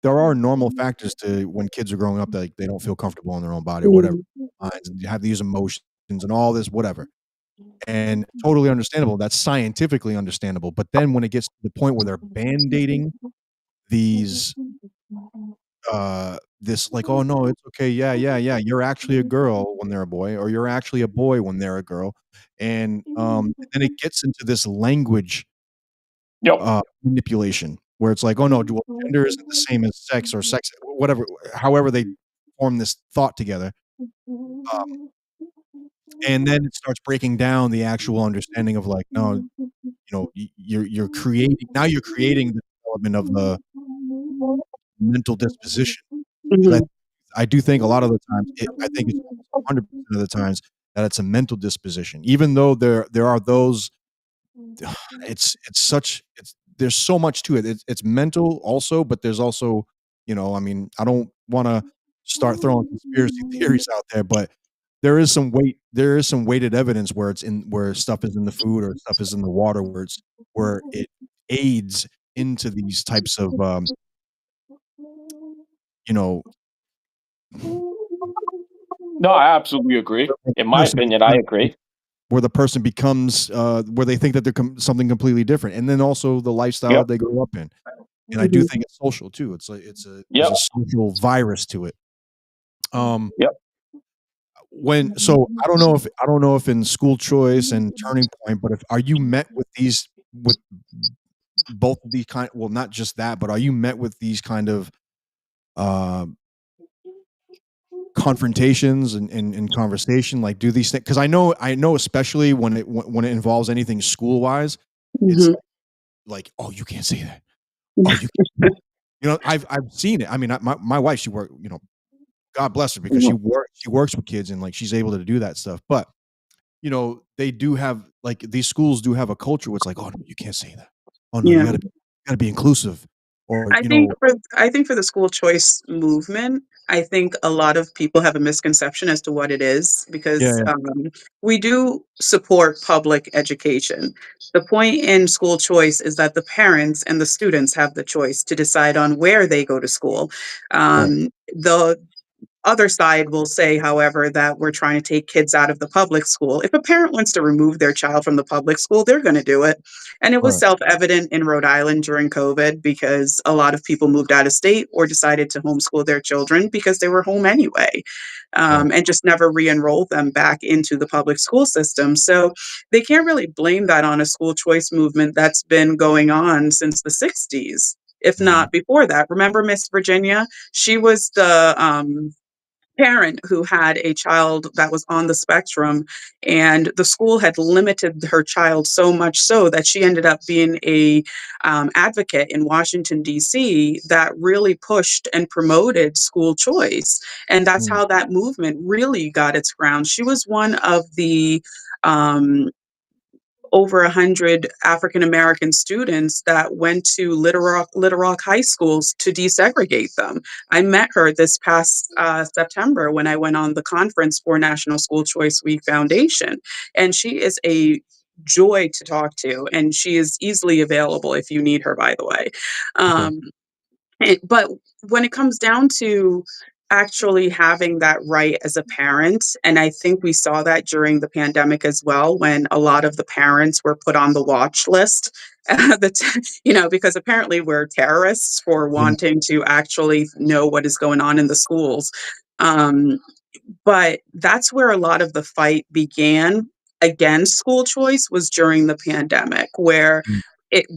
[SPEAKER 1] there are normal factors to when kids are growing up that they don't feel comfortable in their own body or whatever,
[SPEAKER 8] Mhm.
[SPEAKER 1] minds, and you have these emotions and all this whatever, and totally understandable. That's scientifically understandable. But then when it gets to the point where they're band-aiding these this like, "Oh, no, it's okay. Yeah, yeah, yeah. You're actually a girl," when they're a boy, or "You're actually a boy," when they're a girl. And then it gets into this language
[SPEAKER 9] Yep.
[SPEAKER 1] manipulation where it's like, "Oh, no, well, gender isn't the same as sex, or sex," whatever, however they form this thought together. And then it starts breaking down the actual understanding of like, no, you're creating the development of the mental disposition. 'Cause
[SPEAKER 8] Mhm.
[SPEAKER 1] I do think a lot of the times, I think it's almost 100% of the times that it's a mental disposition, even though there are those. It's such it's there's so much to it. It's mental also, but there's also, I mean, I don't wanna start throwing conspiracy theories out there, but there is some weighted evidence where stuff is in the food or stuff is in the water where it aids into these types of, you know,
[SPEAKER 9] No, I absolutely agree.
[SPEAKER 1] where
[SPEAKER 9] In
[SPEAKER 1] the
[SPEAKER 9] my
[SPEAKER 1] person
[SPEAKER 9] opinion, I agree.
[SPEAKER 1] becomes, where they think that they're something completely different, and then also the lifestyle
[SPEAKER 9] Yep.
[SPEAKER 1] that they grow up in. And I do
[SPEAKER 8] Mhm.
[SPEAKER 1] think it's social too. It's like there's
[SPEAKER 9] Yep.
[SPEAKER 1] a social virus to it. Um,
[SPEAKER 9] Yep.
[SPEAKER 1] I don't know if in school choice and turning point, but if are you met with these with both of these kind, well, not just that, but are you met with these kind of uh, confrontations and conversation? Like, do these things? Because I know, especially when it involves anything school wise, it's
[SPEAKER 8] Mhm.
[SPEAKER 1] like, oh, you can't say that. Oh, I've seen it. I mean, my wife, she worked, God bless her, because she works with kids and like she's able to do that stuff. But they do have, like, these schools do have a culture where it's like, oh no, you can't say that. Oh no,
[SPEAKER 8] Yeah.
[SPEAKER 1] you gotta be inclusive, or
[SPEAKER 8] I think for the school choice movement, I think a lot of people have a misconception as to what it is
[SPEAKER 1] yeah,
[SPEAKER 8] because
[SPEAKER 1] yeah,
[SPEAKER 8] we do support public education. The point in school choice is that the parents and the students have the choice to decide on where they go to school.
[SPEAKER 1] right,
[SPEAKER 8] The other side will say, however, that we're trying to take kids out of the public school. If a parent wants to remove their child from the public school, they're going to do it. And it was
[SPEAKER 1] right,
[SPEAKER 8] self evident in Rhode Island during COVID because a lot of people moved out of state or decided to homeschool their children because they were home anyway,
[SPEAKER 1] right,
[SPEAKER 8] and just never re enrolled them back into the public school system. So they can't really blame that on a school choice movement that's been going on since the 60s. If
[SPEAKER 1] mhm,
[SPEAKER 8] not before that, remember Miss Virginia? She was the parent who had a child that was on the spectrum, and the school had limited her child so much so that she ended up being a advocate in Washington D.C. that really pushed and promoted school choice, and that's
[SPEAKER 1] mm,
[SPEAKER 8] how that movement really got its ground. She was one of the um, over 100 African American students that went to Little Rock high schools to desegregate them. I met her this past September when I went on the conference for National School Choice Week Foundation, and she is a joy to talk to, and she is easily available if you need her, by the way.
[SPEAKER 1] Okay.
[SPEAKER 8] But when it comes down to actually having that right as a parent, and I think we saw that during the pandemic as well, when a lot of the parents were put on the watch list, because apparently we're terrorists for
[SPEAKER 1] Yeah.
[SPEAKER 8] wanting to actually know what is going on in the schools. Um, but that's where a lot of the fight began against school choice was during the pandemic, where
[SPEAKER 1] Mm.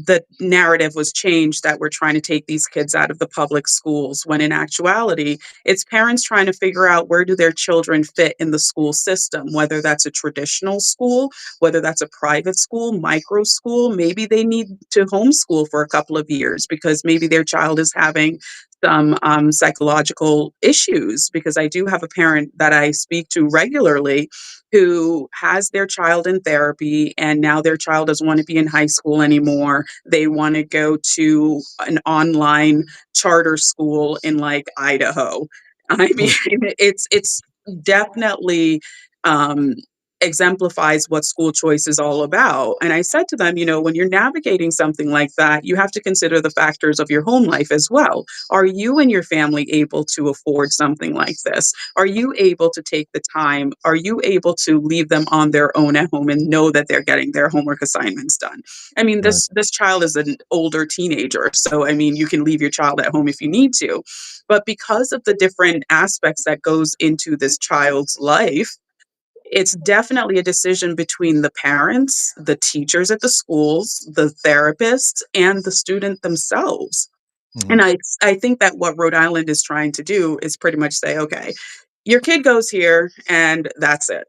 [SPEAKER 8] the narrative was changed that we're trying to take these kids out of the public schools, when in actuality, it's parents trying to figure out where do their children fit in the school system, whether that's a traditional school, whether that's a private school, micro school. Maybe they need to homeschool for a couple of years because maybe their child is having some psychological issues, because I do have a parent that I speak to regularly who has their child in therapy, and now their child doesn't want to be in high school anymore. They want to go to an online charter school in like Idaho. I mean,
[SPEAKER 1] Oh,
[SPEAKER 8] it's definitely um, exemplifies what school choice is all about. And I said to them, when you're navigating something like that, you have to consider the factors of your home life as well. Are you and your family able to afford something like this? Are you able to take the time? Are you able to leave them on their own at home and know that they're getting their homework assignments done? I mean,
[SPEAKER 1] right.
[SPEAKER 8] this child is an older teenager, so I mean, you can leave your child at home if you need to. But because of the different aspects that goes into this child's life, it's definitely a decision between the parents, the teachers at the schools, the therapists, and the student themselves.
[SPEAKER 1] Mhm.
[SPEAKER 8] And I think that what Rhode Island is trying to do is pretty much say, okay, your kid goes here and that's it.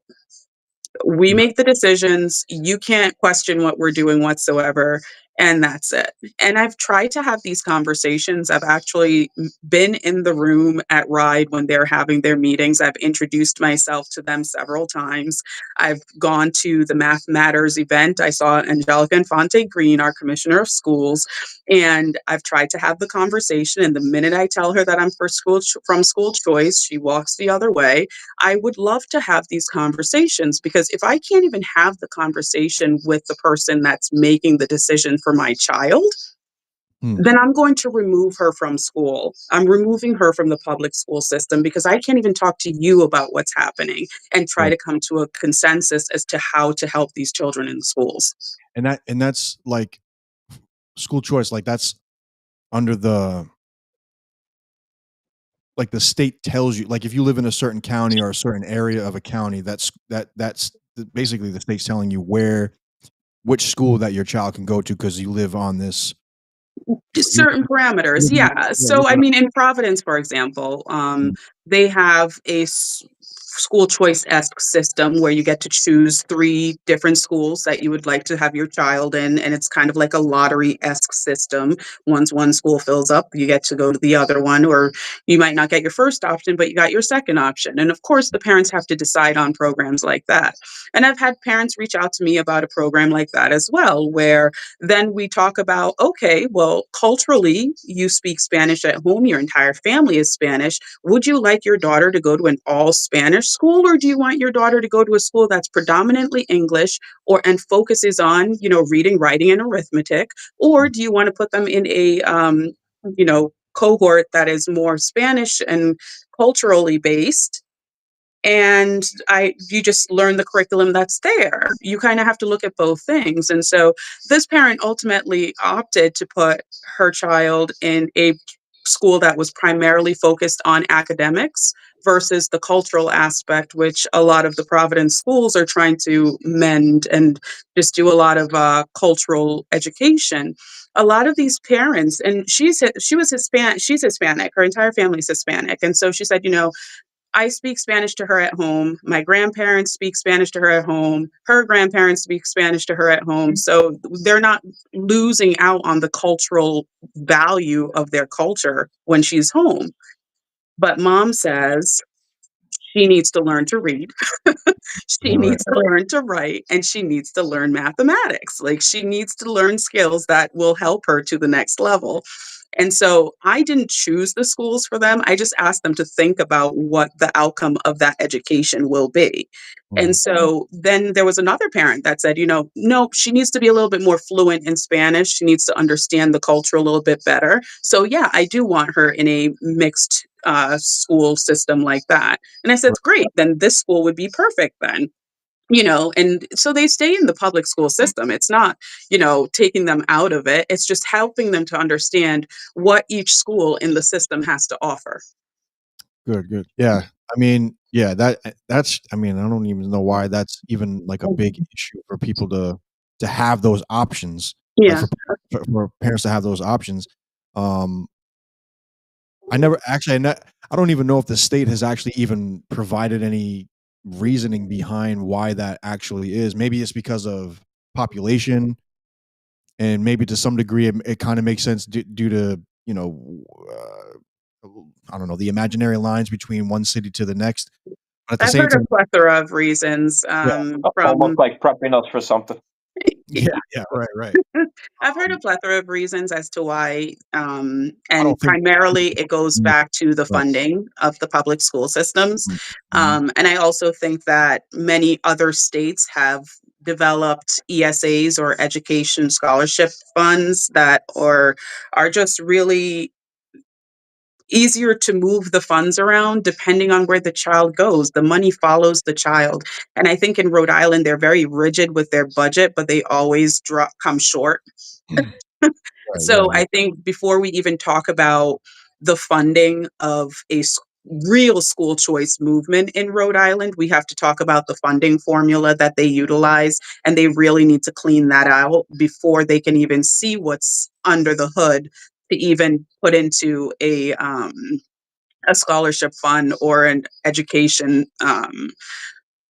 [SPEAKER 8] We
[SPEAKER 1] Yeah.
[SPEAKER 8] make the decisions. You can't question what we're doing whatsoever. And that's it. And I've tried to have these conversations. I've actually been in the room at RIDE when they're having their meetings. I've introduced myself to them several times. I've gone to the Math Matters event. I saw Angelica Infante Green, our commissioner of schools, and I've tried to have the conversation. And the minute I tell her that I'm from school choice, she walks the other way. I would love to have these conversations, because if I can't even have the conversation with the person that's making the decision for my child,
[SPEAKER 1] Mm.
[SPEAKER 8] then I'm going to remove her from school. I'm removing her from the public school system because I can't even talk to you about what's happening and try
[SPEAKER 1] Right.
[SPEAKER 8] to come to a consensus as to how to help these children in the schools.
[SPEAKER 1] And that's like school choice, like that's under the like the state tells you, like if you live in a certain county or a certain area of a county, basically the state's telling you which school that your child can go to because you live on this. You
[SPEAKER 8] Certain parameters,
[SPEAKER 1] live in,
[SPEAKER 8] yeah.
[SPEAKER 1] yeah, you
[SPEAKER 8] So, I
[SPEAKER 1] live
[SPEAKER 8] mean, in Providence, for example,
[SPEAKER 1] in,
[SPEAKER 8] they have a school choice-esque system where you get to choose 3 different schools that you would like to have your child in, and it's kind of like a lottery-esque system. Once one school fills up, you get to go to the other one, or you might not get your first option, but you got your second option. And of course, the parents have to decide on programs like that. And I've had parents reach out to me about a program like that as well, where then we talk about, okay, well, culturally, you speak Spanish at home, your entire family is Spanish. Would you like your daughter to go to an all Spanish school, or do you want your daughter to go to a school that's predominantly English or and focuses on, reading, writing, and arithmetic? Or do you want to put them in a cohort that is more Spanish and culturally based, and you just learn the curriculum that's there? You kind of have to look at both things. And so this parent ultimately opted to put her child in a school that was primarily focused on academics versus the cultural aspect, which a lot of the Providence schools are trying to mend and just do a lot of cultural education. A lot of these parents, and she was Hispanic, she's Hispanic, her entire family's Hispanic, and so she said, I speak Spanish to her at home. My grandparents speak Spanish to her at home. Her grandparents speak Spanish to her at home. So they're not losing out on the cultural value of their culture when she's home. But mom says She needs to learn to read. She
[SPEAKER 1] Right.
[SPEAKER 8] needs to learn to write, and she needs to learn mathematics. Like, she needs to learn skills that will help her to the next level. And so I didn't choose the schools for them. I just asked them to think about what the outcome of that education will be. And
[SPEAKER 1] Mhm.
[SPEAKER 8] so then there was another parent that said, no, she needs to be a little bit more fluent in Spanish. She needs to understand the culture a little bit better. So, yeah, I do want her in a mixed school system like that. And I said,
[SPEAKER 1] Right.
[SPEAKER 8] great, then this school would be perfect then. And so they stay in the public school system. It's not, taking them out of it. It's just helping them to understand what each school in the system has to offer.
[SPEAKER 1] Good, good. Yeah. I mean, yeah, that's I mean, I don't even know why that's even like a big issue for people to have those options. Like
[SPEAKER 8] Yeah.
[SPEAKER 1] for parents to have those options. Um, I never actually I don't even know if the state has actually even provided any reasoning behind why that actually is. Maybe it's because of population, and maybe to some degree it kind of makes sense due to, I don't know, the imaginary lines between one city to the next. But at the
[SPEAKER 8] I've
[SPEAKER 1] same
[SPEAKER 8] heard a
[SPEAKER 1] time,
[SPEAKER 8] plethora of reasons
[SPEAKER 1] yeah,
[SPEAKER 9] Almost
[SPEAKER 8] from
[SPEAKER 9] like prepping us for something.
[SPEAKER 1] yeah, yeah, right, right.
[SPEAKER 8] I've heard a
[SPEAKER 1] Um,
[SPEAKER 8] plethora of reasons as to why,
[SPEAKER 1] I
[SPEAKER 8] and
[SPEAKER 1] don't think
[SPEAKER 8] primarily it goes
[SPEAKER 1] Mm,
[SPEAKER 8] back to the
[SPEAKER 1] right.
[SPEAKER 8] funding of the public school systems.
[SPEAKER 1] Mm, mhm.
[SPEAKER 8] And I also think that many other states have developed ESAs or education scholarship funds that are just really easier to move the funds around depending on where the child goes. The money follows the child. And I think in Rhode Island, they're very rigid with their budget, but they always come short.
[SPEAKER 1] Right, right,
[SPEAKER 8] So
[SPEAKER 1] right.
[SPEAKER 8] I think before we even talk about the funding of real school choice movement in Rhode Island, we have to talk about the funding formula that they utilize, and they really need to clean that out before they can even see what's under the hood to even put into a scholarship fund or an education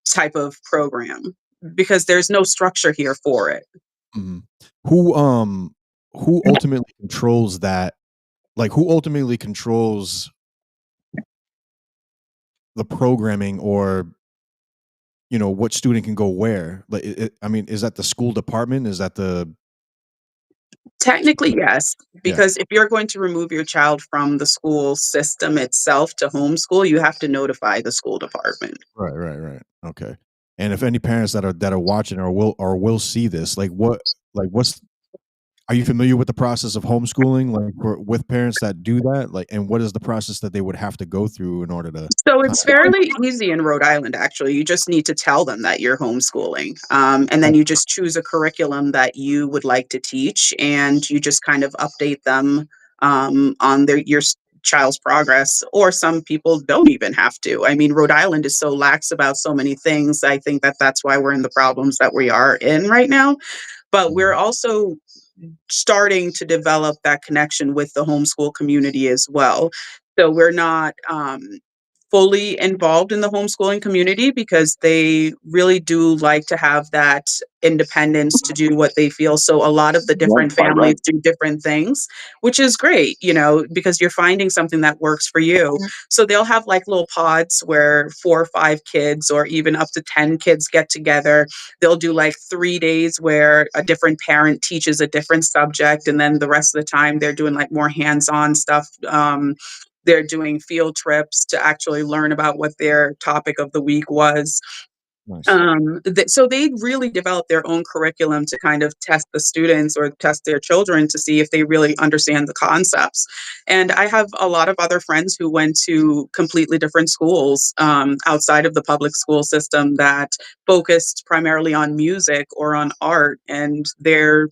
[SPEAKER 8] type of program, because there's no structure here for it.
[SPEAKER 1] Mhm. Who, who ultimately controls that? Like, who ultimately controls the programming, or, what student can go where? Like, I mean, is that the school department? Is that the
[SPEAKER 8] Technically, yes,
[SPEAKER 1] Yeah.
[SPEAKER 8] because if you're going to remove your child from the school system itself to homeschool, you have to notify the school department.
[SPEAKER 1] Right, right, right. Okay. And if any parents that are watching or will see this, what's are you familiar with the process of homeschooling, like, with parents that do that? Like, and what is the process that they would have to go through in order to
[SPEAKER 8] So
[SPEAKER 1] kind
[SPEAKER 8] it's fairly easy in Rhode Island, actually. You just need to tell them that you're homeschooling. And then
[SPEAKER 1] of
[SPEAKER 8] you just choose a curriculum that you would like to teach, and you just kind of update them on child's progress. Or some people don't even have to. I mean, Rhode Island is so lax about so many things. I think that that's why we're in the problems that we are in right now. But we're
[SPEAKER 1] Mhm.
[SPEAKER 8] also starting to develop that connection with the homeschool community as well. So we're not fully involved in the homeschooling community because they really do like to have that independence to do what they feel. So a lot of the
[SPEAKER 9] Yeah,
[SPEAKER 8] different
[SPEAKER 9] quite
[SPEAKER 8] families
[SPEAKER 9] right.
[SPEAKER 8] do different things, which is great, because you're finding something that works for you. So they'll have like little pods where 4 or 5 kids or even up to 10 kids get together. They'll do like 3 days where a different parent teaches a different subject. And then the rest of the time, they're doing like more hands on stuff. They're doing field trips to actually learn about what their topic of the week was.
[SPEAKER 1] Nice.
[SPEAKER 8] So they really develop their own curriculum to kind of test the students or test their children to see if they really understand the concepts. And I have a lot of other friends who went to completely different schools outside of the public school system that focused primarily on music or on art, and they're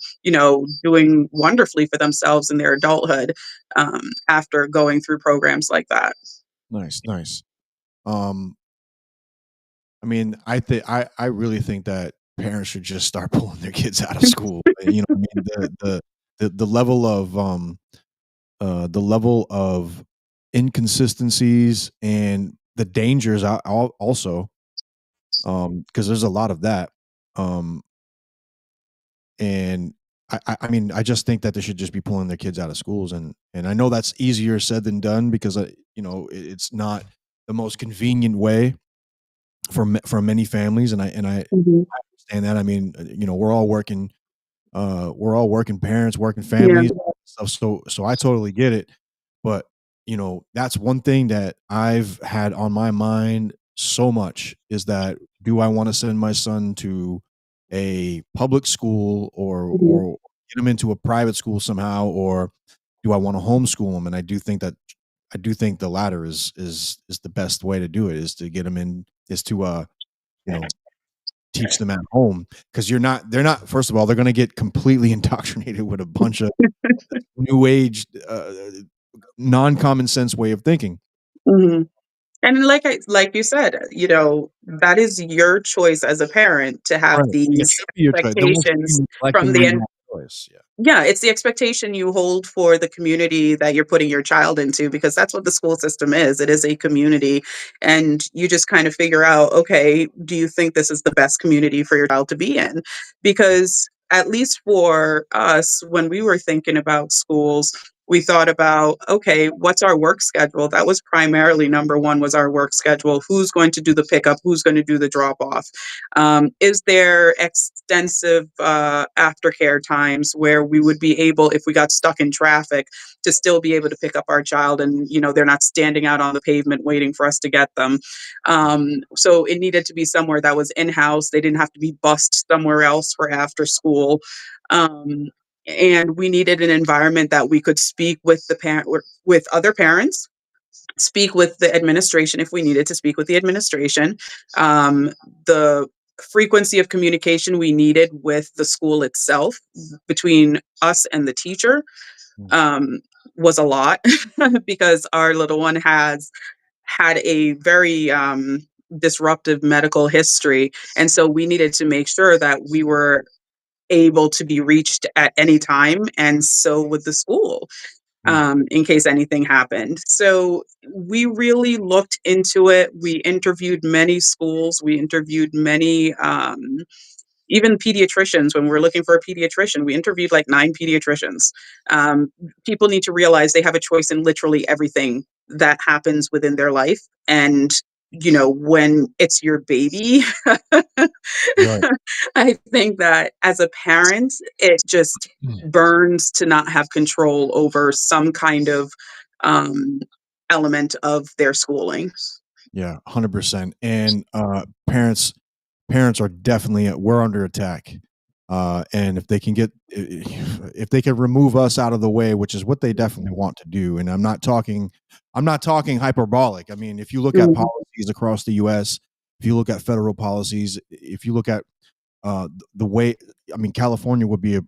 [SPEAKER 8] doing wonderfully for themselves in their adulthood after going through programs like that.
[SPEAKER 1] Nice, nice. Um, I mean, I really think that parents should just start pulling their kids out of school. I mean, the level of, the level of inconsistencies and the dangers also, because there's a lot of that. Um, and I mean, I just think that they should just be pulling their kids out of schools, and I know that's easier said than done because it's not the most convenient way. for many families, and I
[SPEAKER 8] Mhm.
[SPEAKER 1] understand that. I mean, we're all working parents, working
[SPEAKER 8] Yeah.
[SPEAKER 1] families, stuff. So I totally get it. But that's one thing that I've had on my mind so much is that, do I want to send my son to a public school,
[SPEAKER 8] Mhm.
[SPEAKER 1] or get him into a private school somehow, or do I want to homeschool him? And I do think the latter is the best way to do it, is to get him in, is to you know teach them at home, because they're not, first of all, they're going to get completely indoctrinated with a bunch of new age, non-common sense way of thinking.
[SPEAKER 8] Mhm. And like you said, that is your choice as a parent to
[SPEAKER 1] Right.
[SPEAKER 8] have
[SPEAKER 1] It
[SPEAKER 8] these
[SPEAKER 1] should be your choice. There won't be
[SPEAKER 8] expectations
[SPEAKER 1] any
[SPEAKER 8] from
[SPEAKER 1] collectively
[SPEAKER 8] the
[SPEAKER 1] wrong choice. Yeah.
[SPEAKER 8] yeah, it's the expectation you hold for the community that you're putting your child into, because that's what the school system is. It is a community. And you just kind of figure out, okay, do you think this is the best community for your child to be in? Because at least for us, when we were thinking about schools, we thought about, okay, what's our work schedule? That was primarily number one, was our work schedule. Who's going to do the pickup? Who's going to do the drop off? Is there extensive aftercare times where we would be able, if we got stuck in traffic, to still be able to pick up our child, and they're not standing out on the pavement waiting for us to get them? So it needed to be somewhere that was in house. They didn't have to be bussed somewhere else for after school. Um, and we needed an environment that we could speak with the parent, with other parents, speak with the administration if we needed to speak with the administration. The frequency of communication we needed with the school itself, between us and the teacher,
[SPEAKER 1] Mm.
[SPEAKER 8] um, was a lot because our little one has had a very disruptive medical history. And so we needed to make sure that we were able to be reached at any time. And so with the school,
[SPEAKER 1] Mm.
[SPEAKER 8] in case anything happened. So we really looked into it. We interviewed many schools. We interviewed many, even pediatricians. When we were looking for a pediatrician, we interviewed like 9 pediatricians. Um, People need to realize they have a choice in literally everything that happens within their life. And when it's your baby,
[SPEAKER 1] Right.
[SPEAKER 8] I think that as a parent, it just burns to not have control over some kind of um, element of their schooling.
[SPEAKER 1] Yeah, 100%. And parents are definitely, we're under attack. And if they can if they can remove us out of the way, which is what they definitely want to do. And I'm not talking hyperbolic. I mean, if you look at
[SPEAKER 8] Mhm.
[SPEAKER 1] policies across the US, if you look at federal policies, if you look at the way, I mean, California would be a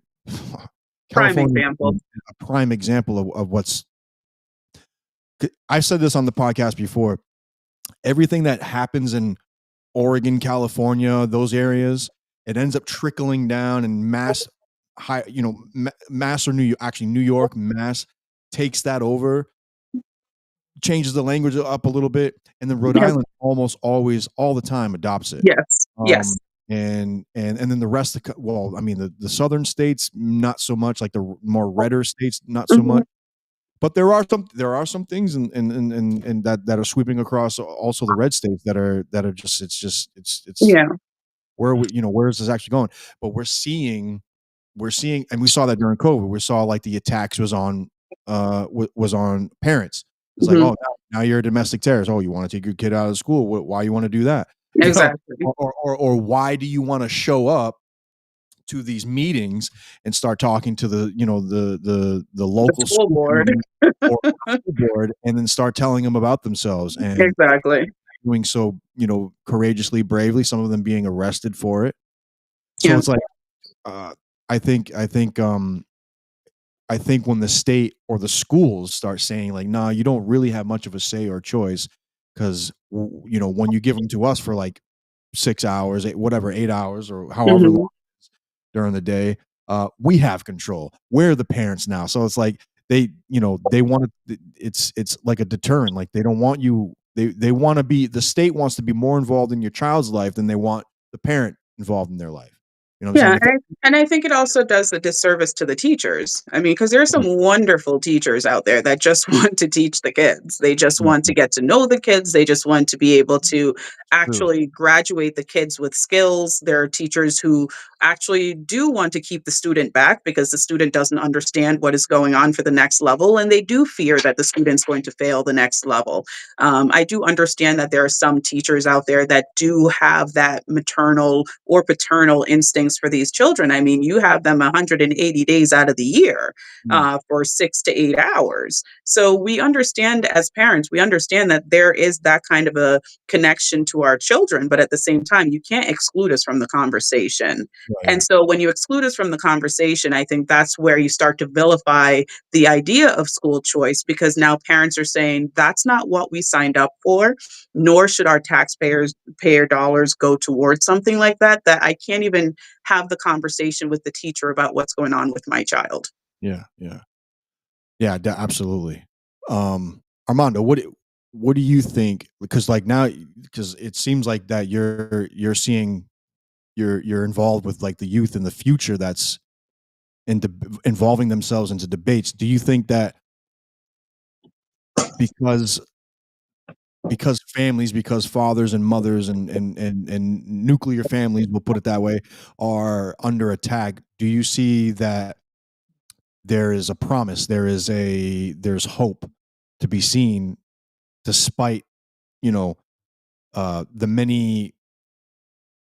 [SPEAKER 8] Prime
[SPEAKER 1] California would
[SPEAKER 8] example.
[SPEAKER 1] be a prime example of what's, I've said this on the podcast before. Everything that happens in Oregon, California, those areas, it ends up trickling down, and Mass, or New York, Mass takes that over, changes the language up a little bit, and then Rhode
[SPEAKER 8] Yes.
[SPEAKER 1] Island almost always, all the time, adopts it.
[SPEAKER 8] Yes.
[SPEAKER 1] Um,
[SPEAKER 8] Yes.
[SPEAKER 1] and then the rest of well, I mean, the southern states, not so much, like the more redder states, not so
[SPEAKER 8] Mhm.
[SPEAKER 1] much. But there are some things in that are sweeping across also the red states, that are just, it's
[SPEAKER 8] Yeah.
[SPEAKER 1] where where is this actually going? But and we saw that during COVID. We saw, like, the attacks was on parents. It's like,
[SPEAKER 8] Mhm.
[SPEAKER 1] oh, now you're a domestic terrorist. Oh, you want to take your kid out of school? Why you want to do that?
[SPEAKER 8] Exactly.
[SPEAKER 1] Or why do you want to show up to these meetings and start talking to the
[SPEAKER 8] The
[SPEAKER 1] local
[SPEAKER 8] school
[SPEAKER 1] school
[SPEAKER 8] board.
[SPEAKER 1] committee or school board, and then start telling them about themselves, and
[SPEAKER 8] Exactly.
[SPEAKER 1] doing so, courageously, bravely, some of them being arrested for it. So
[SPEAKER 8] Yeah.
[SPEAKER 1] it's like, uh, I think I think when the state or the schools start saying, like, "Nah, you don't really have much of a say or choice, because when you give them to us for like 6 hours, 8 hours, or however long
[SPEAKER 8] Mhm.
[SPEAKER 1] during the day, we have control. We're the parents now." So it's like, they want to. It's like a deterrent. Like, they don't want you. They want to be. The state wants to be more involved in your child's life than they want the parent involved in their life. You know what I'm saying?
[SPEAKER 8] Yeah,
[SPEAKER 1] If that,
[SPEAKER 8] and I think it also does a disservice to the teachers. I mean, because there are some wonderful teachers out there that just want to teach the kids. They just want to
[SPEAKER 1] Mhm.
[SPEAKER 8] get to know the kids. They just want to be able to
[SPEAKER 1] True.
[SPEAKER 8] actually graduate the kids with skills. There are teachers who actually do want to keep the student back because the student doesn't understand what is going on for the next level, and they do fear that the student's going to fail the next level. I do understand that there are some teachers out there that do have that maternal or paternal instincts for these children. I mean, you have them 180 days out of the year
[SPEAKER 1] Mm.
[SPEAKER 8] for 6 to 8 hours. So we understand as parents, we understand that there is that kind of a connection to our children, but at the same time, you can't exclude us from the conversation.
[SPEAKER 1] Right,
[SPEAKER 8] And
[SPEAKER 1] yeah.
[SPEAKER 8] so when you exclude us from the conversation, I think that's where you start to vilify the idea of school choice because now parents are saying that's not what we signed up for, nor should our taxpayers payer dollars go towards something like that, that I can't even have the conversation with the teacher about what's going on with my child.
[SPEAKER 1] Yeah, yeah. Yeah, absolutely. Armando, what do you think? Because like now, because it seems like that you're seeing you're involved with like the youth in the future that's involving themselves into debates. Do you think that because because fathers and mothers and nuclear families, we'll put it that way, are under attack, do you see that there is a promise, there's hope to be seen despite, you know, the many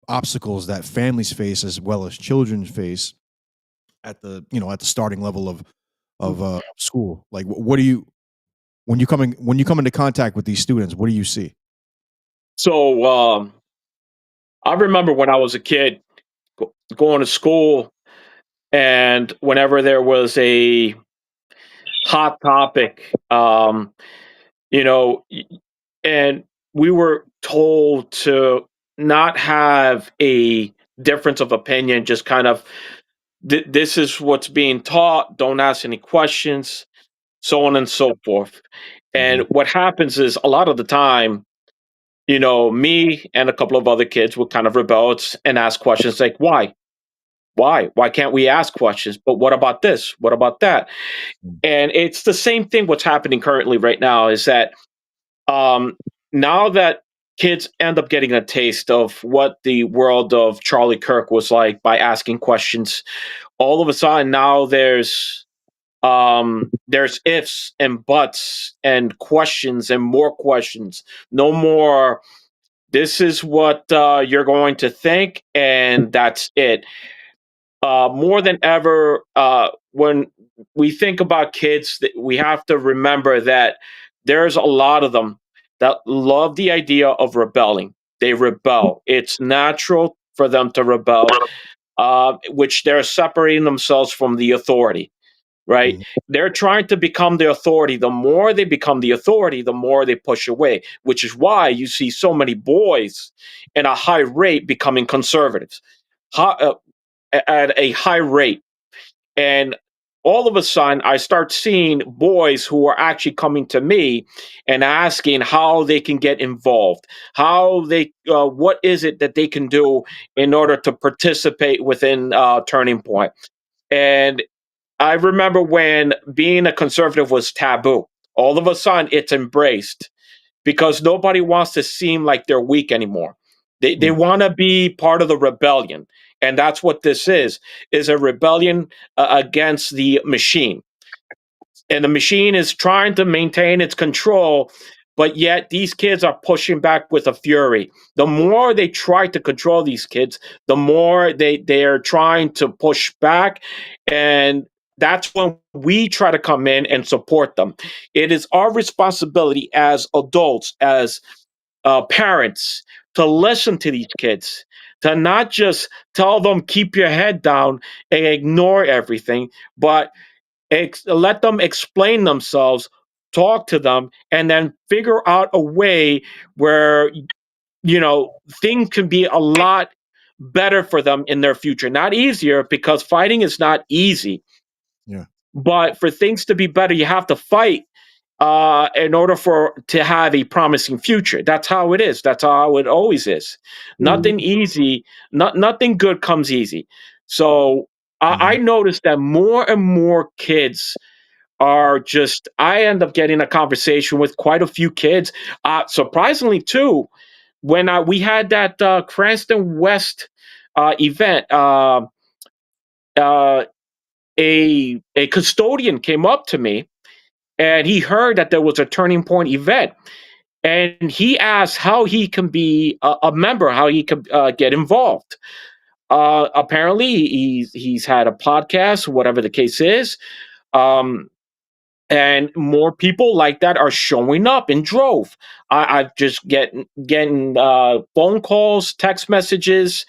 [SPEAKER 1] obstacles that families face as well as children face at the, at the starting level of school? Like, what do you when you come into contact with these students, what do you see?
[SPEAKER 9] So I remember when I was a kid going to school, and whenever there was a hot topic, you know, and we were told to not have a difference of opinion, just kind of this is what's being taught, don't ask any questions, so on and so forth. And
[SPEAKER 1] Mhm.
[SPEAKER 9] what happens is a lot of the time, me and a couple of other kids would kind of rebel and ask questions like, why? Why can't we ask questions? But what about this? What about that?
[SPEAKER 1] Mm.
[SPEAKER 9] And it's the same thing what's happening currently right now is that um, now that kids end up getting a taste of what the world of Charlie Kirk was like by asking questions, all of a sudden now there's ifs and buts and questions and more questions. No more. This is what you're going to think, and that's it. More than ever, when we think about kids, we have to remember that there's a lot of them that love the idea of rebelling. They rebel. It's natural for them to rebel, which they're separating themselves from the authority, right?
[SPEAKER 1] Mhm.
[SPEAKER 9] They're trying to become the authority. The more they become the authority, the more they push away, which is why you see so many boys in a high rate becoming conservatives. At a high rate. And all of a sudden, I start seeing boys who are actually coming to me and asking how they can get involved, what is it that they can do in order to participate within Turning Point. And I remember when being a conservative was taboo. All of a sudden, it's embraced because nobody wants to seem like they're weak anymore. They
[SPEAKER 1] Mm.
[SPEAKER 9] want to be part of the rebellion, and that's what this is a rebellion against the machine. And the machine is trying to maintain its control, but yet these kids are pushing back with a fury. The more they try to control these kids, the more they're trying to push back, and that's when we try to come in and support them. It is our responsibility as adults, as parents, to listen to these kids, to not just tell them keep your head down and ignore everything, but let them explain themselves, talk to them, and then figure out a way where things can be a lot better for them in their future. Not easier, because fighting is not easy,
[SPEAKER 1] Yeah.
[SPEAKER 9] but for things to be better, you have to fight. in order to have a promising future. That's how it is. That's how it always is. Nothing easy, nothing good comes easy. So I noticed that more and more kids are just. I end up getting a conversation with quite a few kids. Surprisingly, too, when we had that Cranston West event. Uh, a custodian came up to me and he heard that there was a Turning Point event, and he asked how he can be a member, how he can get involved. Apparently, he's had a podcast, whatever the case is. Um, and more people like that are showing up in drove. I've just getting phone calls, text messages.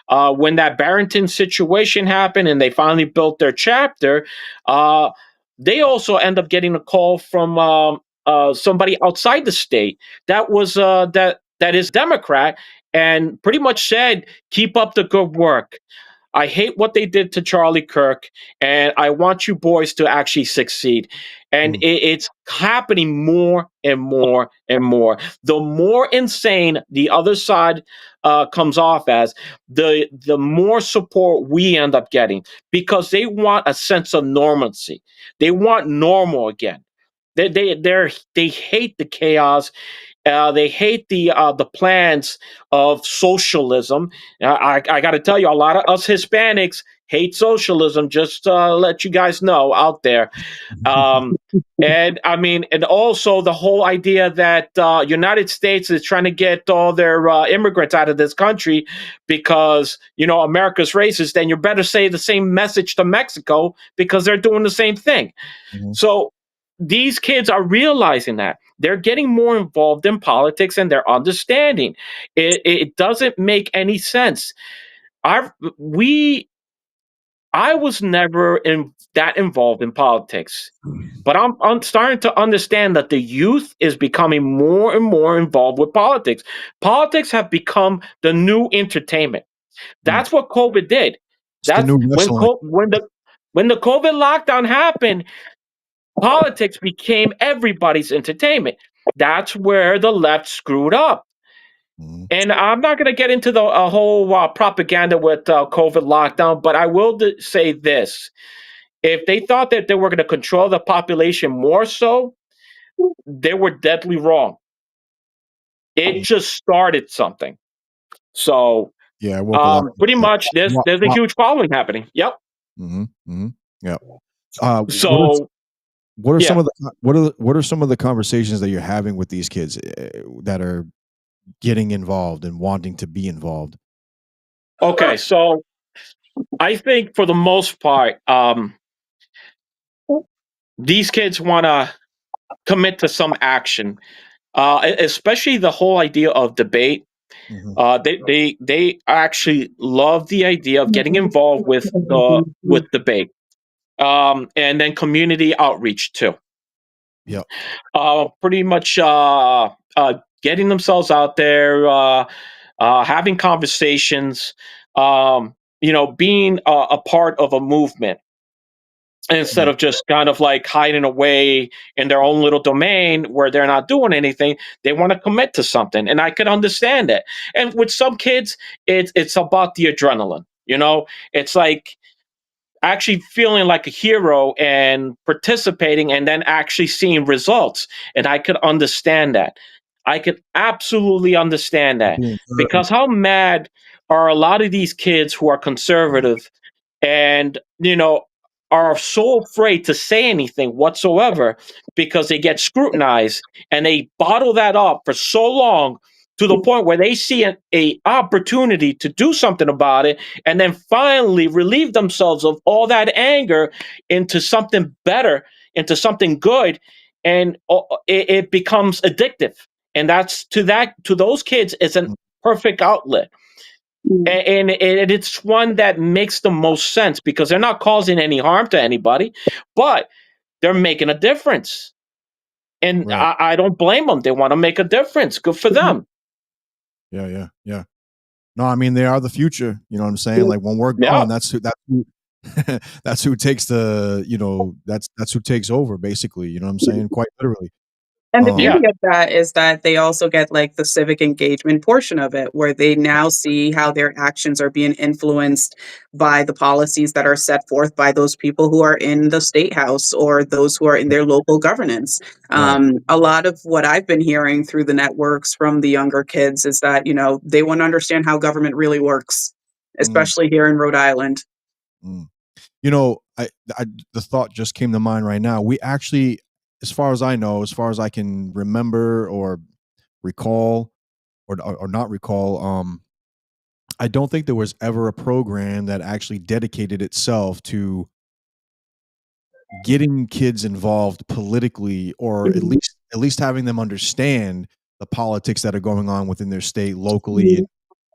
[SPEAKER 9] When that Barrington situation happened and they finally built their chapter, uh, they also end up getting a call from somebody outside the state that was that is Democrat and pretty much said, "Keep up the good work. I hate what they did to Charlie Kirk, and I want you boys to actually succeed." And it's happening more and more and more. The more insane the other side comes off as, the more support we end up getting because they want a sense of normalcy. They want normal again. They hate the chaos. They hate the plans of socialism. I got to tell you, a lot of us Hispanics hate socialism. Just let you guys know out there. And I mean, and also the whole idea that United States is trying to get all their immigrants out of this country because America's racist. Then you better say the same message to Mexico because they're doing the same thing. So these kids are realizing that they're getting more involved in politics and they're understanding it doesn't make any sense. I we I was never that involved in politics, but I'm starting to understand that the youth is becoming more and more involved with politics. Politics have become the new entertainment. That's what COVID did.
[SPEAKER 1] It's the
[SPEAKER 9] That's
[SPEAKER 1] new wrestling.
[SPEAKER 9] when the COVID lockdown happened, politics became everybody's entertainment. That's where the left screwed up. And I'm not going to get into the whole propaganda with COVID lockdown, but I will say this. If they thought that they were going to control the population more so, they were deadly wrong. It just started something. So,
[SPEAKER 1] Yeah, it woke a lot.
[SPEAKER 9] pretty much, there's a huge following happening. Yep.
[SPEAKER 1] Yeah.
[SPEAKER 9] So,
[SPEAKER 1] what are some of the what are some of the conversations that you're having with these kids that are getting involved and wanting to be involved?
[SPEAKER 9] Okay, so I think for the most part, these kids want to commit to some action, especially the whole idea of debate. They actually love the idea of getting involved with debate, and then community outreach too.
[SPEAKER 1] Yeah.
[SPEAKER 9] Pretty much getting themselves out there, having conversations, being a part of a movement instead of just kind of like hiding away in their own little domain where they're not doing anything. They want to commit to something, and I can understand it. And with some kids, it's about the adrenaline. It's like actually feeling like a hero and participating and then actually seeing results. And I could understand that. I could absolutely understand that because how mad are a lot of these kids who are conservative and are so afraid to say anything whatsoever because they get scrutinized, and they bottle that up for so long to the point where they see a opportunity to do something about it, and then finally relieve themselves of all that anger into something better, into something good, and it becomes addictive. And that's to those kids, it's a perfect outlet. And it's one that makes the most sense because they're not causing any harm to anybody, but they're making a difference. And
[SPEAKER 1] Right.
[SPEAKER 9] I don't blame them. They want to make a difference. Good for them.
[SPEAKER 1] Yeah. No, I mean, they are the future. You know what I'm saying? Like when we're gone, that's who that's who takes the, that's who takes over basically. You know what I'm saying? Quite literally.
[SPEAKER 8] And the
[SPEAKER 1] Um,
[SPEAKER 8] beauty of that is that they also get like the civic engagement portion of it, where they now see how their actions are being influenced by the policies that are set forth by those people who are in the state house or those who are in their local governance.
[SPEAKER 1] right.
[SPEAKER 8] A lot of what I've been hearing through the networks from the younger kids is that, they want to understand how government really works,
[SPEAKER 1] Mm,
[SPEAKER 8] especially here in Rhode Island.
[SPEAKER 1] mm. You know, I the thought just came to mind right now. We actually, as far as I know, as far as I can remember or recall or not recall, I don't think there was ever a program that actually dedicated itself to getting kids involved politically, or at
[SPEAKER 8] Mhm,
[SPEAKER 1] least having them understand the politics that are going on within their state, locally,
[SPEAKER 8] mhm,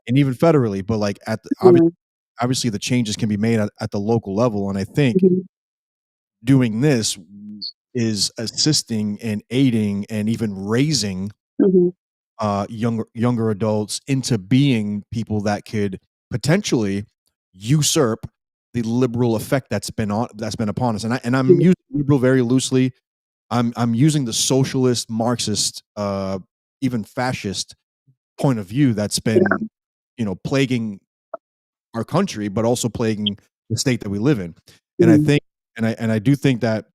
[SPEAKER 1] and even federally. But like at the,
[SPEAKER 8] mhm,
[SPEAKER 1] obviously the changes can be made at the local level, and I think
[SPEAKER 8] mhm,
[SPEAKER 1] doing this is assisting and aiding and even raising
[SPEAKER 8] mhm,
[SPEAKER 1] younger adults into being people that could potentially usurp the liberal effect that's been upon us. And I'm
[SPEAKER 8] mhm,
[SPEAKER 1] using liberal very loosely. I'm using the socialist, Marxist, even fascist point of view that's
[SPEAKER 8] yeah,
[SPEAKER 1] been, plaguing our country, but also plaguing the state that we live in. And I
[SPEAKER 8] mhm,
[SPEAKER 1] think, and I do think that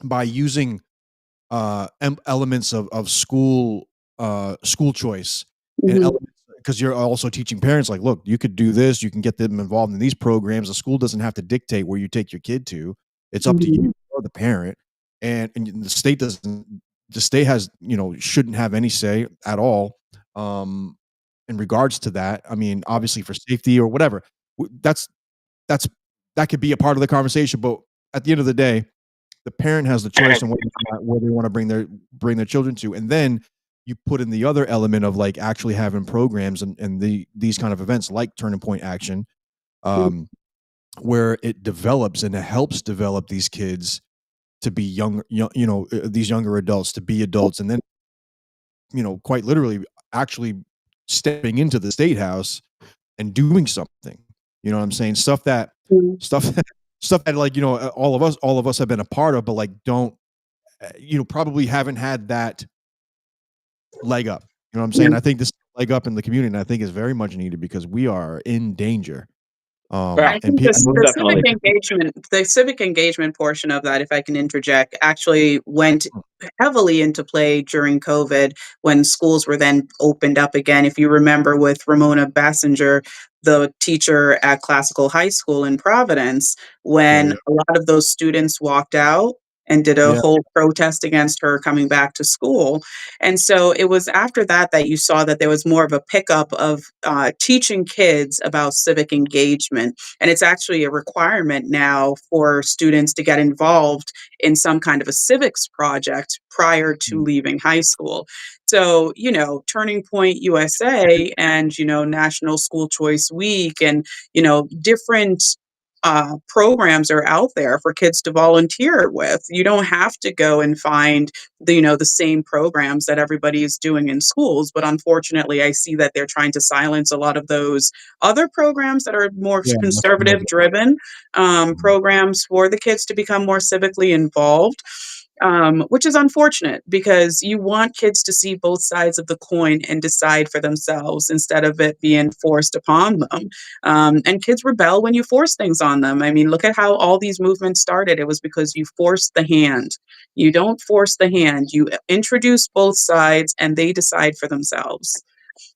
[SPEAKER 1] by using elements of school choice and
[SPEAKER 8] mhm,
[SPEAKER 1] elements, because you're also teaching parents like, look, you could do this, you can get them involved in these programs. The school doesn't have to dictate where you take your kid to. It's up to
[SPEAKER 8] mhm,
[SPEAKER 1] you or the parent. And the state doesn't, the state has, shouldn't have any say at all, um in regards to that. I mean, obviously for safety or whatever. That's that could be a part of the conversation, but at the end of the day, the parent has the choice on where they wanna bring their children to, and then you put in the other element of, like, actually having programs and these kind of events like Turning Point Action,
[SPEAKER 8] mhm,
[SPEAKER 1] um, where it develops and it helps develop these kids to be these younger adults to be adults, and then, quite literally actually stepping into the state house and doing something. You know what I'm saying?
[SPEAKER 8] mhm.
[SPEAKER 1] Stuff that stuff that, like, all of us have been a part of, but, like, don't probably haven't had that leg up. You know what I'm
[SPEAKER 8] Yeah.
[SPEAKER 1] saying? I think this leg up in the community, and I think is very much needed because we are in danger.
[SPEAKER 8] I
[SPEAKER 1] And
[SPEAKER 8] think the,
[SPEAKER 9] Most definitely.
[SPEAKER 8] the civic engagement portion of that, if I can interject, actually went heavily into play during COVID when schools were then opened up again. If you remember with Ramona Bassinger, the teacher at Classical High School in Providence,
[SPEAKER 1] yeah,
[SPEAKER 8] when
[SPEAKER 1] yeah,
[SPEAKER 8] a lot of those students walked out and did a
[SPEAKER 1] yeah,
[SPEAKER 8] whole protest against her coming back to school. And so it was after that that you saw that there was more of a pickup of teaching kids about civic engagement. And it's actually a requirement now for students to get involved in some kind of a civics project prior to
[SPEAKER 1] mm,
[SPEAKER 8] leaving high school. So, Turning Point USA and, National School Choice Week and, different programs are out there for kids to volunteer with. You don't have to go and find the same programs that everybody is doing in schools. But unfortunately, I see that they're trying to silence a lot of those other programs that are more
[SPEAKER 1] yeah,
[SPEAKER 8] conservative driven
[SPEAKER 1] mm,
[SPEAKER 8] programs for the kids to become more civically involved, which is unfortunate because you want kids to see both sides of the coin and decide for themselves instead of it being forced upon them. And kids rebel when you force things on them. I mean, look at how all these movements started. It was because you forced the hand. You don't force the hand, you introduce both sides and they decide for themselves.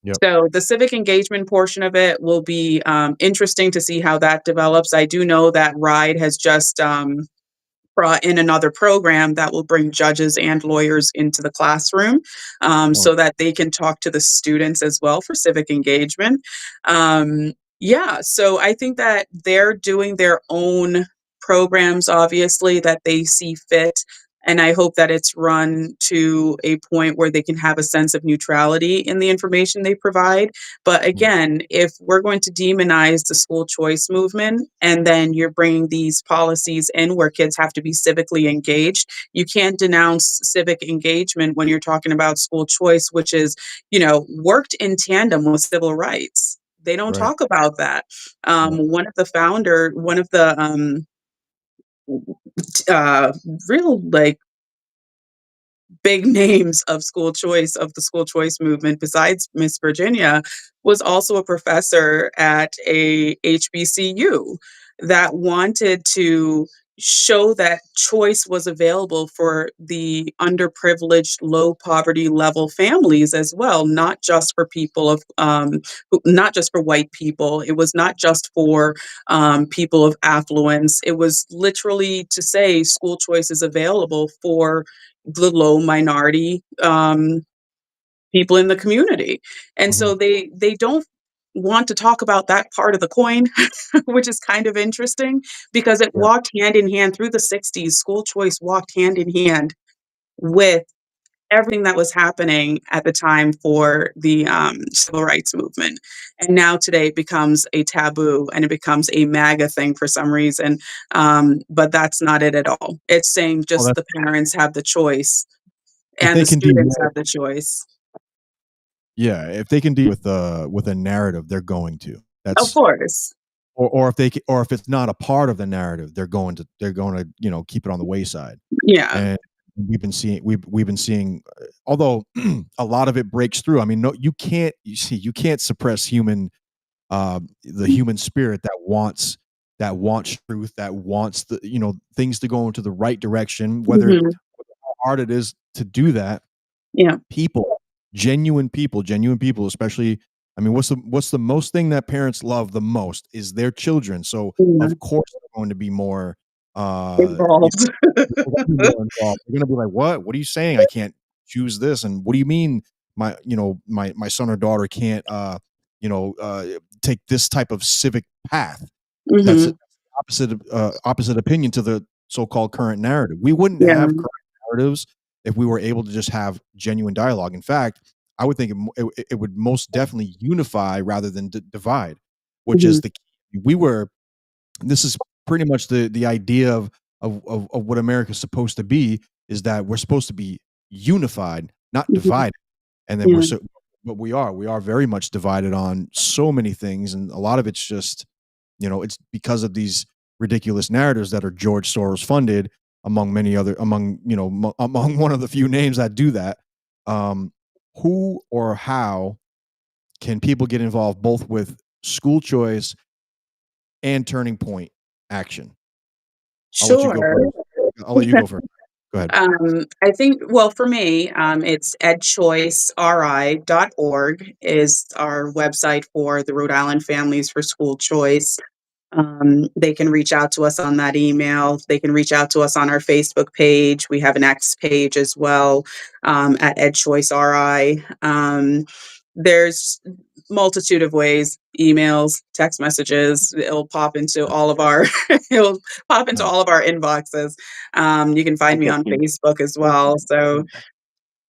[SPEAKER 1] yep,
[SPEAKER 8] So the civic engagement portion of it will be interesting to see how that develops. I do know that RIDE has just brought in another program that will bring judges and lawyers into the classroom,
[SPEAKER 1] oh,
[SPEAKER 8] so that they can talk to the students as well for civic engagement. Yeah, so I think that they're doing their own programs, obviously, that they see fit. And I hope that it's run to a point where they can have a sense of neutrality in the information they provide. But
[SPEAKER 1] mm,
[SPEAKER 8] again, if we're going to demonize the school choice movement and then you're bringing these policies in where kids have to be civically engaged, you can't denounce civic engagement when you're talking about school choice, which is, worked in tandem with civil rights. They don't
[SPEAKER 1] right,
[SPEAKER 8] talk about that.
[SPEAKER 1] yeah,
[SPEAKER 8] One of the uh, real like big names of the school choice movement, besides Miss Virginia, was also a professor at a HBCU that wanted to show that choice was available for the underprivileged, low poverty level families as well, not just for people of, not just for white people. It was not just for people of affluence. It was literally to say school choice is available for the low minority people in the community. And
[SPEAKER 1] Mhm.
[SPEAKER 8] so they don't want to talk about that part of the coin, which is kind of interesting because it
[SPEAKER 1] Yeah.
[SPEAKER 8] walked hand in hand through the 60s. School choice walked hand in hand with everything that was happening at the time for the civil rights movement. And now today it becomes a taboo and it becomes a MAGA thing for some reason. But that's not it at all. It's saying
[SPEAKER 1] Oh,
[SPEAKER 8] just
[SPEAKER 1] that's
[SPEAKER 8] the parents have the choice
[SPEAKER 1] if
[SPEAKER 8] and
[SPEAKER 1] they
[SPEAKER 8] the
[SPEAKER 1] can do
[SPEAKER 8] students
[SPEAKER 1] more.
[SPEAKER 8] have the choice.
[SPEAKER 1] Yeah, if they can deal with a narrative, they're going to.
[SPEAKER 8] Of
[SPEAKER 1] That's
[SPEAKER 8] course.
[SPEAKER 1] or if or if it's not a part of the narrative, they're going to, keep it on the wayside.
[SPEAKER 8] Yeah.
[SPEAKER 1] And we've been seeing, although a lot of it breaks through. I mean, no, you can't suppress the human spirit that wants truth, that wants things to go into the right direction, whether
[SPEAKER 8] Mhm.
[SPEAKER 1] how hard it is to do that.
[SPEAKER 8] Yeah.
[SPEAKER 1] People, genuine people, especially. I mean, what's the most thing that parents love the most is their children. So
[SPEAKER 8] Yeah.
[SPEAKER 1] of course they're going to be more,
[SPEAKER 8] Involved.
[SPEAKER 1] they're gonna be more involved. They're gonna be like, "What? What are you saying? I can't choose this." And what do you mean my son or daughter can't you know uh take this type of civic path? That's
[SPEAKER 8] Mhm.
[SPEAKER 1] opposite opinion to the so-called current narrative. We wouldn't
[SPEAKER 8] Yeah.
[SPEAKER 1] have current narratives if we were able to just have genuine dialogue. In fact, I would think it would most definitely unify rather than divide, which is
[SPEAKER 8] Mhm.
[SPEAKER 1] the key. This is pretty much the idea of what America's supposed to be, is that we're supposed to be unified, not
[SPEAKER 8] Mhm.
[SPEAKER 1] divided. And then
[SPEAKER 8] Yeah.
[SPEAKER 1] but we are very much divided on so many things, and a lot of it's just, it's because of these ridiculous narratives that are George Soros funded, among many other, among one of the few names that do that. Um, who or how can people get involved both with school choice and turning point action? I'll let you go
[SPEAKER 8] Sure.
[SPEAKER 1] first. I'll let you go first. Go ahead.
[SPEAKER 8] I think, well, for me, it's edchoiceri.org is our website for the Rhode Island Families for School Choice. They can reach out to us on that email. They can reach out to us on our Facebook page. We have an X page as well, at EdChoiceRI. There's multitude of ways, emails, text messages. It'll pop into all of our it'll pop into
[SPEAKER 1] Nice.
[SPEAKER 8] all of our inboxes. You can find me on Facebook as well. So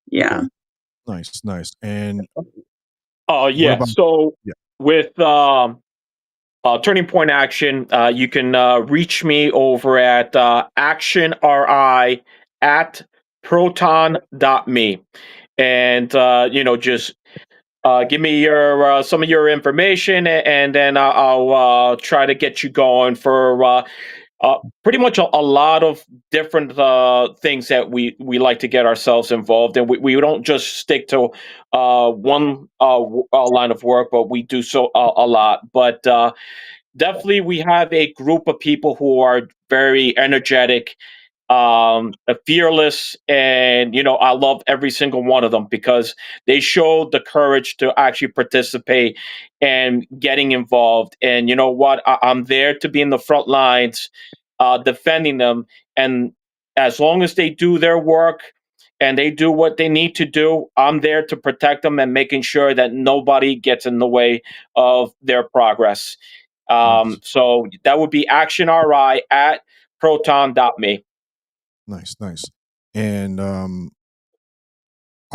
[SPEAKER 8] yeah.
[SPEAKER 1] Okay. Nice, nice. And what
[SPEAKER 9] Yeah.
[SPEAKER 1] about
[SPEAKER 9] So
[SPEAKER 1] yeah.
[SPEAKER 9] with Turning Point Action, you can reach me over at actionri at proton.me. And, just give me your some of your information, and then I'll try to get you going for pretty much a lot of different things that we like to get ourselves involved in. We don't just stick to one line of work, but we do so a lot. But definitely, we have a group of people who are very energetic, fearless, and I love every single one of them because they showed the courage to actually participate and getting involved. And you know what? I'm there to be in the front lines, defending them. And as long as they do their work and they do what they need to do, I'm there to protect them and making sure that nobody gets in the way of their progress.
[SPEAKER 1] Nice.
[SPEAKER 9] So that would be actionri at proton.me.
[SPEAKER 1] Nice, nice. And are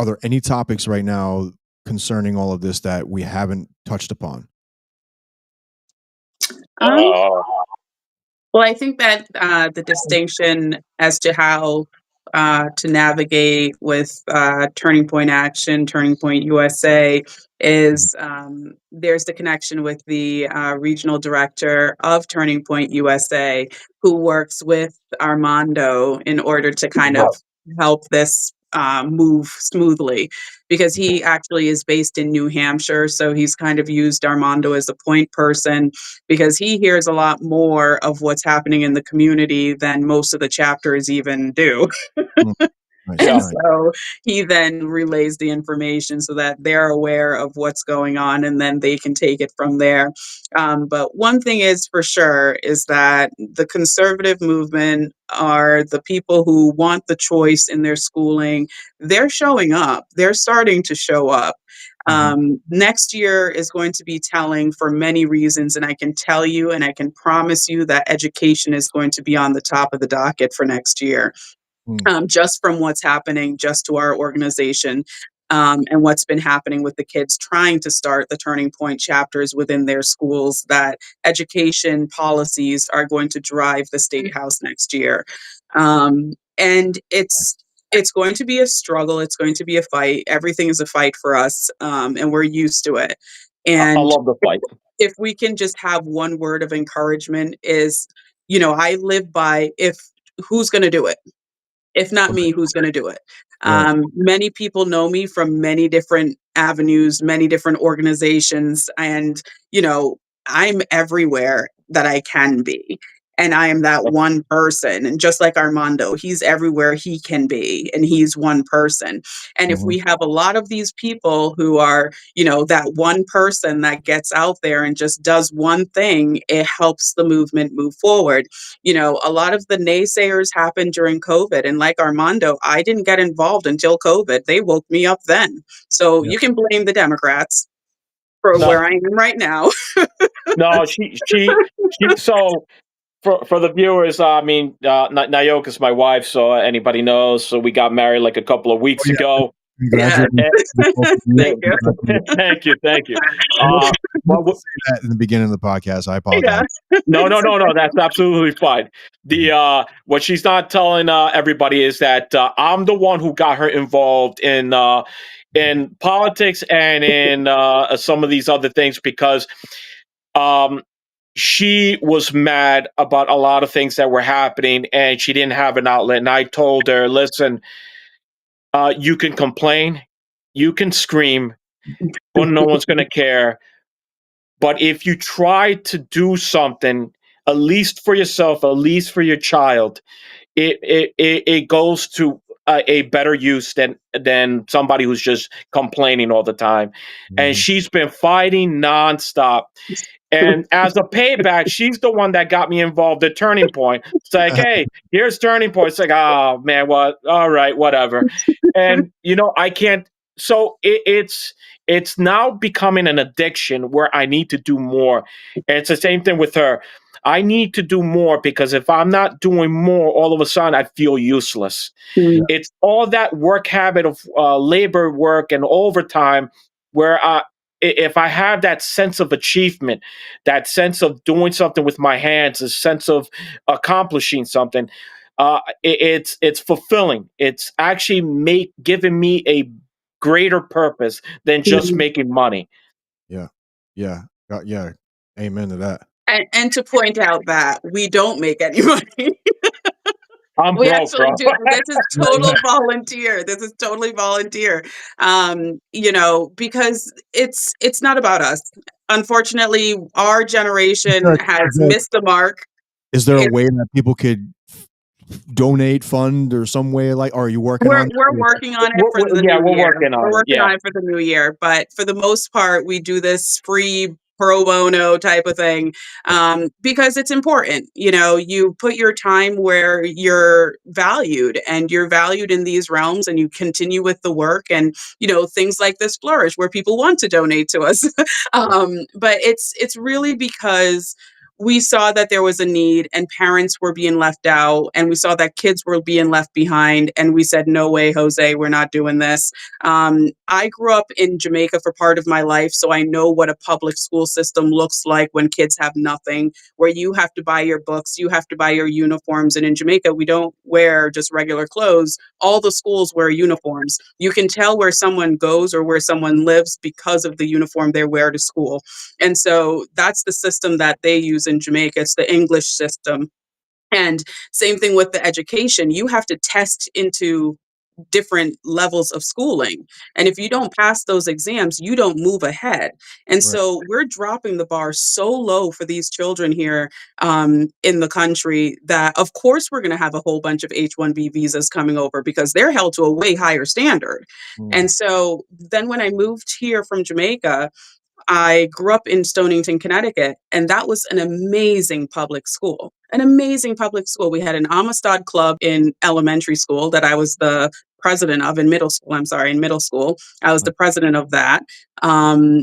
[SPEAKER 1] there any topics right now concerning all of this that we haven't touched upon?
[SPEAKER 8] Um,
[SPEAKER 9] Uh,
[SPEAKER 8] Well, I think that the distinction as to how to navigate with Turning Point Action, Turning Point USA,
[SPEAKER 1] Mhm.
[SPEAKER 8] is there's the connection with the regional director of Turning Point USA, who works with Armando in order to kind of help this move smoothly, because he actually is based in New Hampshire. So he's kind of used Armando as a point person, because he hears a lot more of what's happening in the community than most of the chapters even do.
[SPEAKER 1] Mm. Nice,
[SPEAKER 8] And
[SPEAKER 9] Yeah.
[SPEAKER 1] nice.
[SPEAKER 8] so he then relays the information so that they're aware of what's going on, and then they can take it from there. But one thing is for sure is that the conservative movement are the people who want the choice in their schooling. They're showing up. They're starting to show up. Next year is going to be telling for many reasons, and I can tell you and I can promise you that education is going to be on the top of the docket for next year,
[SPEAKER 1] Mm.
[SPEAKER 8] just from what's happening just to our organization, and what's been happening with the kids trying to start the Turning Point chapters within their schools, that education policies are going to drive the state house next year. And it's going to be a struggle. It's going to be a fight. Everything is a fight for us, and we're used to it.
[SPEAKER 9] I
[SPEAKER 8] And
[SPEAKER 9] love the fight.
[SPEAKER 8] if we can just have one word of encouragement is, I live by, if who's going to do it? If not
[SPEAKER 1] Right,
[SPEAKER 8] me, who's going to do it?
[SPEAKER 1] right.
[SPEAKER 8] Many people know me from many different avenues, many different organizations, and I'm everywhere that I can be. And I am that one person. And just like Armando, he's everywhere he can be, and he's one person. And if
[SPEAKER 1] Mhm.
[SPEAKER 8] we have a lot of these people who are, that one person that gets out there and just does one thing, it helps the movement move forward. A lot of the naysayers happened during COVID. And like Armando, I didn't get involved until COVID. They woke me up then. So
[SPEAKER 1] Yeah.
[SPEAKER 8] you can blame the Democrats for
[SPEAKER 9] No,
[SPEAKER 8] where I am right now.
[SPEAKER 9] no, she. So for the viewers, I mean, Nayoka's my wife, so anybody knows. So we got married like a couple of
[SPEAKER 1] Oh,
[SPEAKER 9] weeks
[SPEAKER 1] yeah.
[SPEAKER 9] ago.
[SPEAKER 8] Yeah.
[SPEAKER 1] Congratulations
[SPEAKER 9] And,
[SPEAKER 1] to both of you.
[SPEAKER 8] Thank you.
[SPEAKER 9] thank you, thank you.
[SPEAKER 1] I meant
[SPEAKER 9] Uh,
[SPEAKER 1] to I meant to
[SPEAKER 9] but
[SPEAKER 1] say that in the beginning of the podcast. I
[SPEAKER 8] Yeah.
[SPEAKER 1] apologize.
[SPEAKER 9] no. That's absolutely fine. The what she's not telling everybody is that I'm the one who got her involved in politics and in some of these other things because um, she was mad about a lot of things that were happening and she didn't have an outlet. And I told her, listen, you can complain, you can scream, but no one's going to care. But if you try to do something, at least for yourself, at least for your child, it goes to a better use than somebody who's just complaining all the time. And
[SPEAKER 1] Mhm.
[SPEAKER 9] she's been fighting nonstop. And as a payback, she's the one that got me involved at Turning Point. It's like, hey, here's Turning Point. It's like, oh man, what? All right, whatever. And I can't. So it's now becoming an addiction where I need to do more. And it's the same thing with her. I need to do more because if I'm not doing more, all of a sudden I feel useless.
[SPEAKER 8] Mm.
[SPEAKER 9] It's all that work habit of labor work and overtime where if I have that sense of achievement, that sense of doing something with my hands, a sense of accomplishing something, it's fulfilling. It's actually giving me a greater purpose than just
[SPEAKER 8] Mhm.
[SPEAKER 9] making money.
[SPEAKER 1] Yeah. Yeah. Yeah. Amen to that.
[SPEAKER 8] And to point out that we don't make any money.
[SPEAKER 9] I'm
[SPEAKER 8] We
[SPEAKER 9] broke,
[SPEAKER 8] actually
[SPEAKER 9] bro.
[SPEAKER 8] do. This is
[SPEAKER 1] Yeah, yeah.
[SPEAKER 8] total volunteer. This is totally volunteer. Because it's not about us. Unfortunately, our generation has missed the mark.
[SPEAKER 1] Is there a
[SPEAKER 8] It's
[SPEAKER 1] way that people could donate, fund, or some way like? Or are you working
[SPEAKER 8] We're
[SPEAKER 1] on
[SPEAKER 8] we're
[SPEAKER 1] that?
[SPEAKER 8] working on it for the
[SPEAKER 9] Yeah,
[SPEAKER 8] new
[SPEAKER 9] we're
[SPEAKER 8] year.
[SPEAKER 9] working
[SPEAKER 8] We're
[SPEAKER 9] on it.
[SPEAKER 8] working
[SPEAKER 9] Yeah.
[SPEAKER 8] on it for the new year, but for the most part, we do this free pro bono type of thing, because it's important. You put your time where you're valued, and you're valued in these realms, and you continue with the work, and things like this flourish where people want to donate to us. But it's really because we saw that there was a need, and parents were being left out, and we saw that kids were being left behind, and we said, no way, Jose, we're not doing this. I grew up in Jamaica for part of my life, so I know what a public school system looks like when kids have nothing, where you have to buy your books, you have to buy your uniforms. And in Jamaica, we don't wear just regular clothes. All the schools wear uniforms. You can tell where someone goes or where someone lives because of the uniform they wear to school. And so that's the system that they use in Jamaica. It's the English system. And same thing with the education. You have to test into different levels of schooling. And if you don't pass those exams, you don't move ahead. And
[SPEAKER 1] Right.
[SPEAKER 8] so we're dropping the bar so low for these children here in the country that, of course, we're going to have a whole bunch of H-1B visas coming over because they're held to a way higher standard. And so then when I moved here from Jamaica, I grew up in Stonington, Connecticut, and that was an amazing public school. An amazing public school. We had an Amistad club in elementary school that I was the president of in middle school. I'm sorry, in middle school. I was the president of that.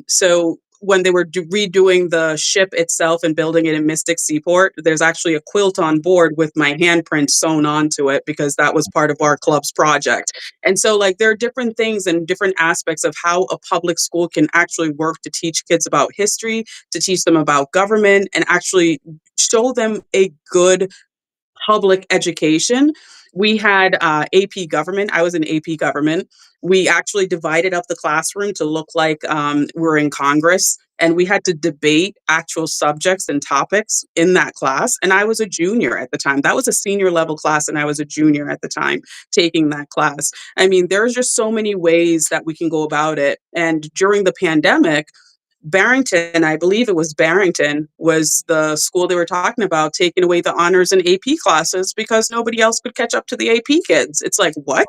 [SPEAKER 8] So when they were redoing the ship itself and building it in Mystic Seaport, there's actually a quilt on board with my handprint sewn onto it because that was part of our club's project. And so, like, there are different things and different aspects of how a public school can actually work to teach kids about history, to teach them about government, and actually show them a good public education. We had AP government. I was in AP government. We actually divided up the classroom to look like we're in Congress, and we had to debate actual subjects and topics in that class. And I was a junior at the time. That was a senior level class, and I was a junior at the time taking that class. I mean, there's just so many ways that we can go about it. And during the pandemic, Barrington, I believe it was Barrington, was the school they were talking about taking away the honors and AP classes because nobody else could catch up to the AP kids. It's like, what?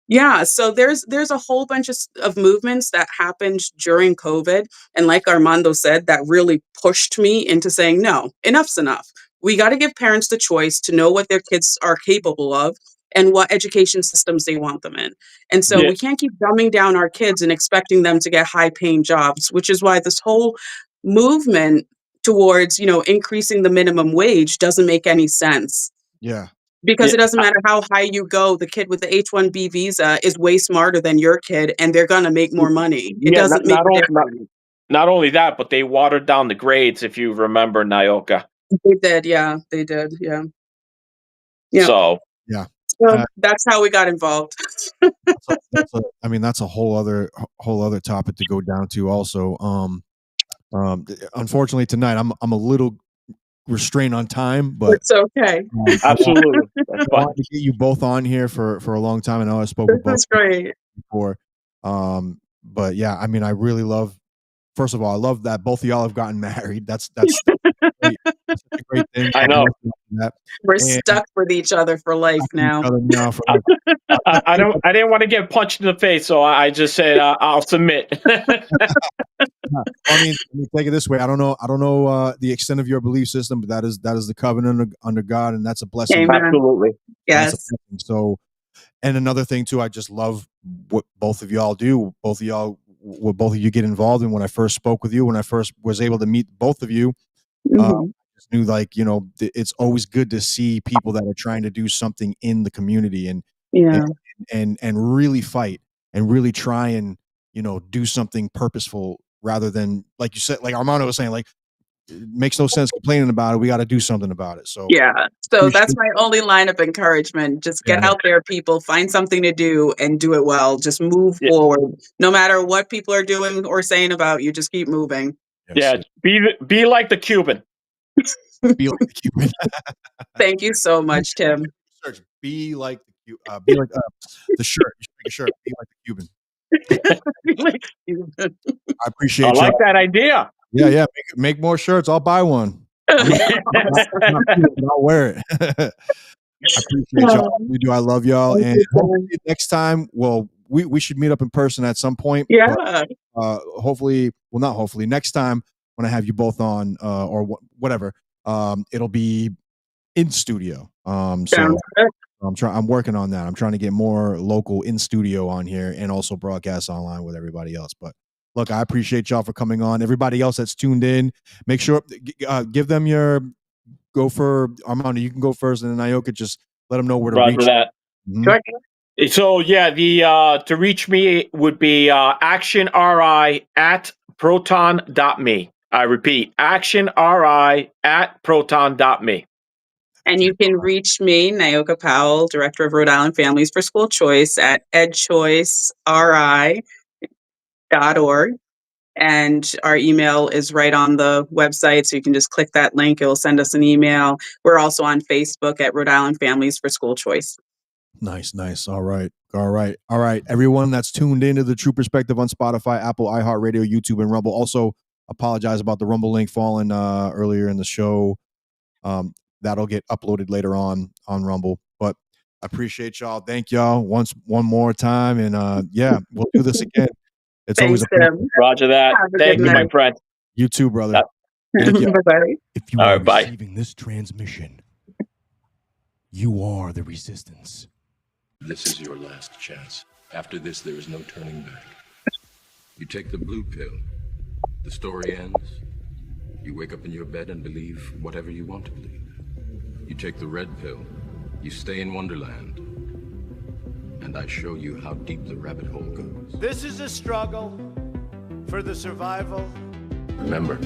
[SPEAKER 8] Yeah, so there's a whole bunch of movements that happened during COVID, and like Armando said, that really pushed me into saying, no, enough's enough. We got to give parents the choice to know what their kids are capable of and what education systems they want them in. And so
[SPEAKER 9] Yeah,
[SPEAKER 8] we can't keep dumbing down our kids and expecting them to get high-paying jobs, which is why this whole movement towards, increasing the minimum wage doesn't make any sense.
[SPEAKER 1] Yeah.
[SPEAKER 8] Because
[SPEAKER 9] yeah,
[SPEAKER 8] it doesn't matter how high you go, the kid with the H-1B visa is way smarter than your kid, and they're gonna make more money. It
[SPEAKER 9] yeah.
[SPEAKER 8] doesn't make a difference.
[SPEAKER 9] Not only that, but they watered down the grades. If you remember, Nyoka.
[SPEAKER 8] They did, yeah, they did, yeah. Yeah,
[SPEAKER 9] So
[SPEAKER 1] Yeah.
[SPEAKER 8] so
[SPEAKER 1] Uh,
[SPEAKER 8] that's how we got involved.
[SPEAKER 1] I mean, that's a whole other topic to go down to also. Unfortunately tonight I'm a little restrained on time, but
[SPEAKER 8] It's okay.
[SPEAKER 9] absolutely, that's
[SPEAKER 1] I
[SPEAKER 9] fine.
[SPEAKER 1] wanted to get you both on here for a long time. I know I spoke
[SPEAKER 8] This
[SPEAKER 1] with both
[SPEAKER 8] is great.
[SPEAKER 1] before. But yeah, I mean, I really love. First of all, I love that both of y'all have gotten married. That's great. That's such a great thing.
[SPEAKER 9] I know.
[SPEAKER 1] That.
[SPEAKER 8] We're
[SPEAKER 1] And
[SPEAKER 8] stuck with each other for life now.
[SPEAKER 1] for
[SPEAKER 9] I don't. I didn't want to get punched in the face, so I just said I'll submit.
[SPEAKER 1] I mean, let me take it this way. I don't know the extent of your belief system, but that is the covenant under God, and that's a blessing.
[SPEAKER 8] Amen.
[SPEAKER 9] Absolutely.
[SPEAKER 1] That's a
[SPEAKER 8] Yes.
[SPEAKER 1] blessing. So, and another thing too, I just love what both of y'all do. What both of you get involved in. When I first spoke with you, when I first was able to meet both of you,
[SPEAKER 8] Mhm.
[SPEAKER 1] I just knew, like, it's always good to see people that are trying to do something in the community and
[SPEAKER 8] Yeah.
[SPEAKER 1] and really fight and really try and do something purposeful rather than, like you said, like Armando was saying, like, it makes no sense complaining about it. We got to do something about it. So
[SPEAKER 8] Yeah. So that's
[SPEAKER 1] appreciate.
[SPEAKER 8] my only line of encouragement. Just get
[SPEAKER 1] Yeah,
[SPEAKER 8] out there, people, find something to do and do it well. Just move
[SPEAKER 9] Yeah,
[SPEAKER 8] forward. No matter what people are doing or saying about you, just keep moving.
[SPEAKER 9] yeah. Be like the Cuban.
[SPEAKER 1] be like the Cuban.
[SPEAKER 8] Thank you so much, Tim.
[SPEAKER 1] Search, be like be like the shirt. You should make a shirt. Be like the Cuban. I
[SPEAKER 9] I
[SPEAKER 1] appreciate
[SPEAKER 9] like
[SPEAKER 1] y'all.
[SPEAKER 9] that idea.
[SPEAKER 1] Yeah. Make more shirts. I'll buy one. I'm not Cuban, but I'll wear it. I appreciate y'all. We do. I love y'all.
[SPEAKER 8] Thank
[SPEAKER 1] And
[SPEAKER 8] you, Tim.
[SPEAKER 1] hopefully next time, well, we should meet up in person at some point. But
[SPEAKER 8] Yeah.
[SPEAKER 1] hopefully, well, not hopefully, next time when I have you both on, or whatever, it'll be in studio. So
[SPEAKER 8] Sounds good.
[SPEAKER 1] I'm working on that. I'm trying to get more local in studio on here and also broadcast online with everybody else. But look, I appreciate y'all for coming on. Everybody else that's tuned in, make sure give them go for Armando. You can go first, and then Ioka, just let them know where to
[SPEAKER 9] Roger
[SPEAKER 1] reach.
[SPEAKER 9] that.
[SPEAKER 1] Mhm.
[SPEAKER 9] So yeah, the to reach me would be actionri at proton.me. I repeat, actionri at proton.me.
[SPEAKER 8] And you can reach me, Nyoka Powell, Director of Rhode Island Families for School Choice, at edchoiceri.org. And our email is right on the website, so you can just click that link. It will send us an email. We're also on Facebook at Rhode Island Families for School Choice.
[SPEAKER 1] Nice. All right. Everyone that's tuned into the True Perspective on Spotify, Apple, iHeartRadio, YouTube, and Rumble. Also, apologize about the Rumble link falling earlier in the show. That'll get uploaded later on Rumble. But I appreciate y'all. Thank y'all one more time, and yeah, we'll do this again. It's always
[SPEAKER 8] Thanks,
[SPEAKER 1] a
[SPEAKER 8] Tim.
[SPEAKER 9] Roger that.
[SPEAKER 8] Have a
[SPEAKER 9] Thank
[SPEAKER 8] good
[SPEAKER 9] you, my
[SPEAKER 8] night.
[SPEAKER 9] friend.
[SPEAKER 1] You too, brother. Thank you.
[SPEAKER 8] Bye-bye.
[SPEAKER 1] If you
[SPEAKER 9] All
[SPEAKER 1] are
[SPEAKER 9] right, bye.
[SPEAKER 1] receiving this transmission, you are the resistance.
[SPEAKER 2] This is your last chance. After this, there is no turning back. You take the blue pill. The story ends. You wake up in your bed and believe whatever you want to believe. You take the red pill. You stay in Wonderland. And I show you how deep the rabbit hole goes.
[SPEAKER 3] This is a struggle for the survival.
[SPEAKER 2] Remember,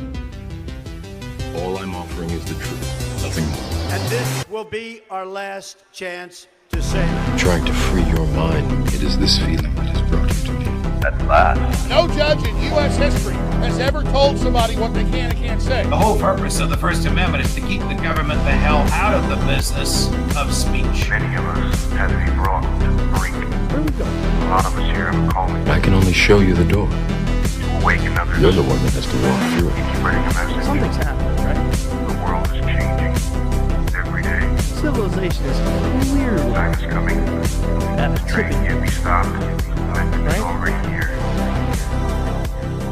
[SPEAKER 2] all I'm offering is the truth, nothing more.
[SPEAKER 3] And this will be our last chance to say it.
[SPEAKER 2] Trying to free your mind, it is this feeling that has brought you to me.
[SPEAKER 6] At last.
[SPEAKER 5] No judge in U.S. history has ever told somebody what they can and can't say.
[SPEAKER 4] The whole purpose of the First Amendment is to keep the government the hell out of the business of speech.
[SPEAKER 6] Many of us had to be brought to the brink. A lot of us here have a calling
[SPEAKER 2] I can only show you the door.
[SPEAKER 6] to awaken others.
[SPEAKER 2] You're the one that has to walk through it.
[SPEAKER 6] Spreading a message.
[SPEAKER 7] Something's happening, right?
[SPEAKER 6] The world is changing every day.
[SPEAKER 7] Civilization is clearly
[SPEAKER 6] Time is coming.
[SPEAKER 7] at a
[SPEAKER 6] Train
[SPEAKER 7] tipping
[SPEAKER 6] can't be stopped. Time is
[SPEAKER 7] Right?
[SPEAKER 6] already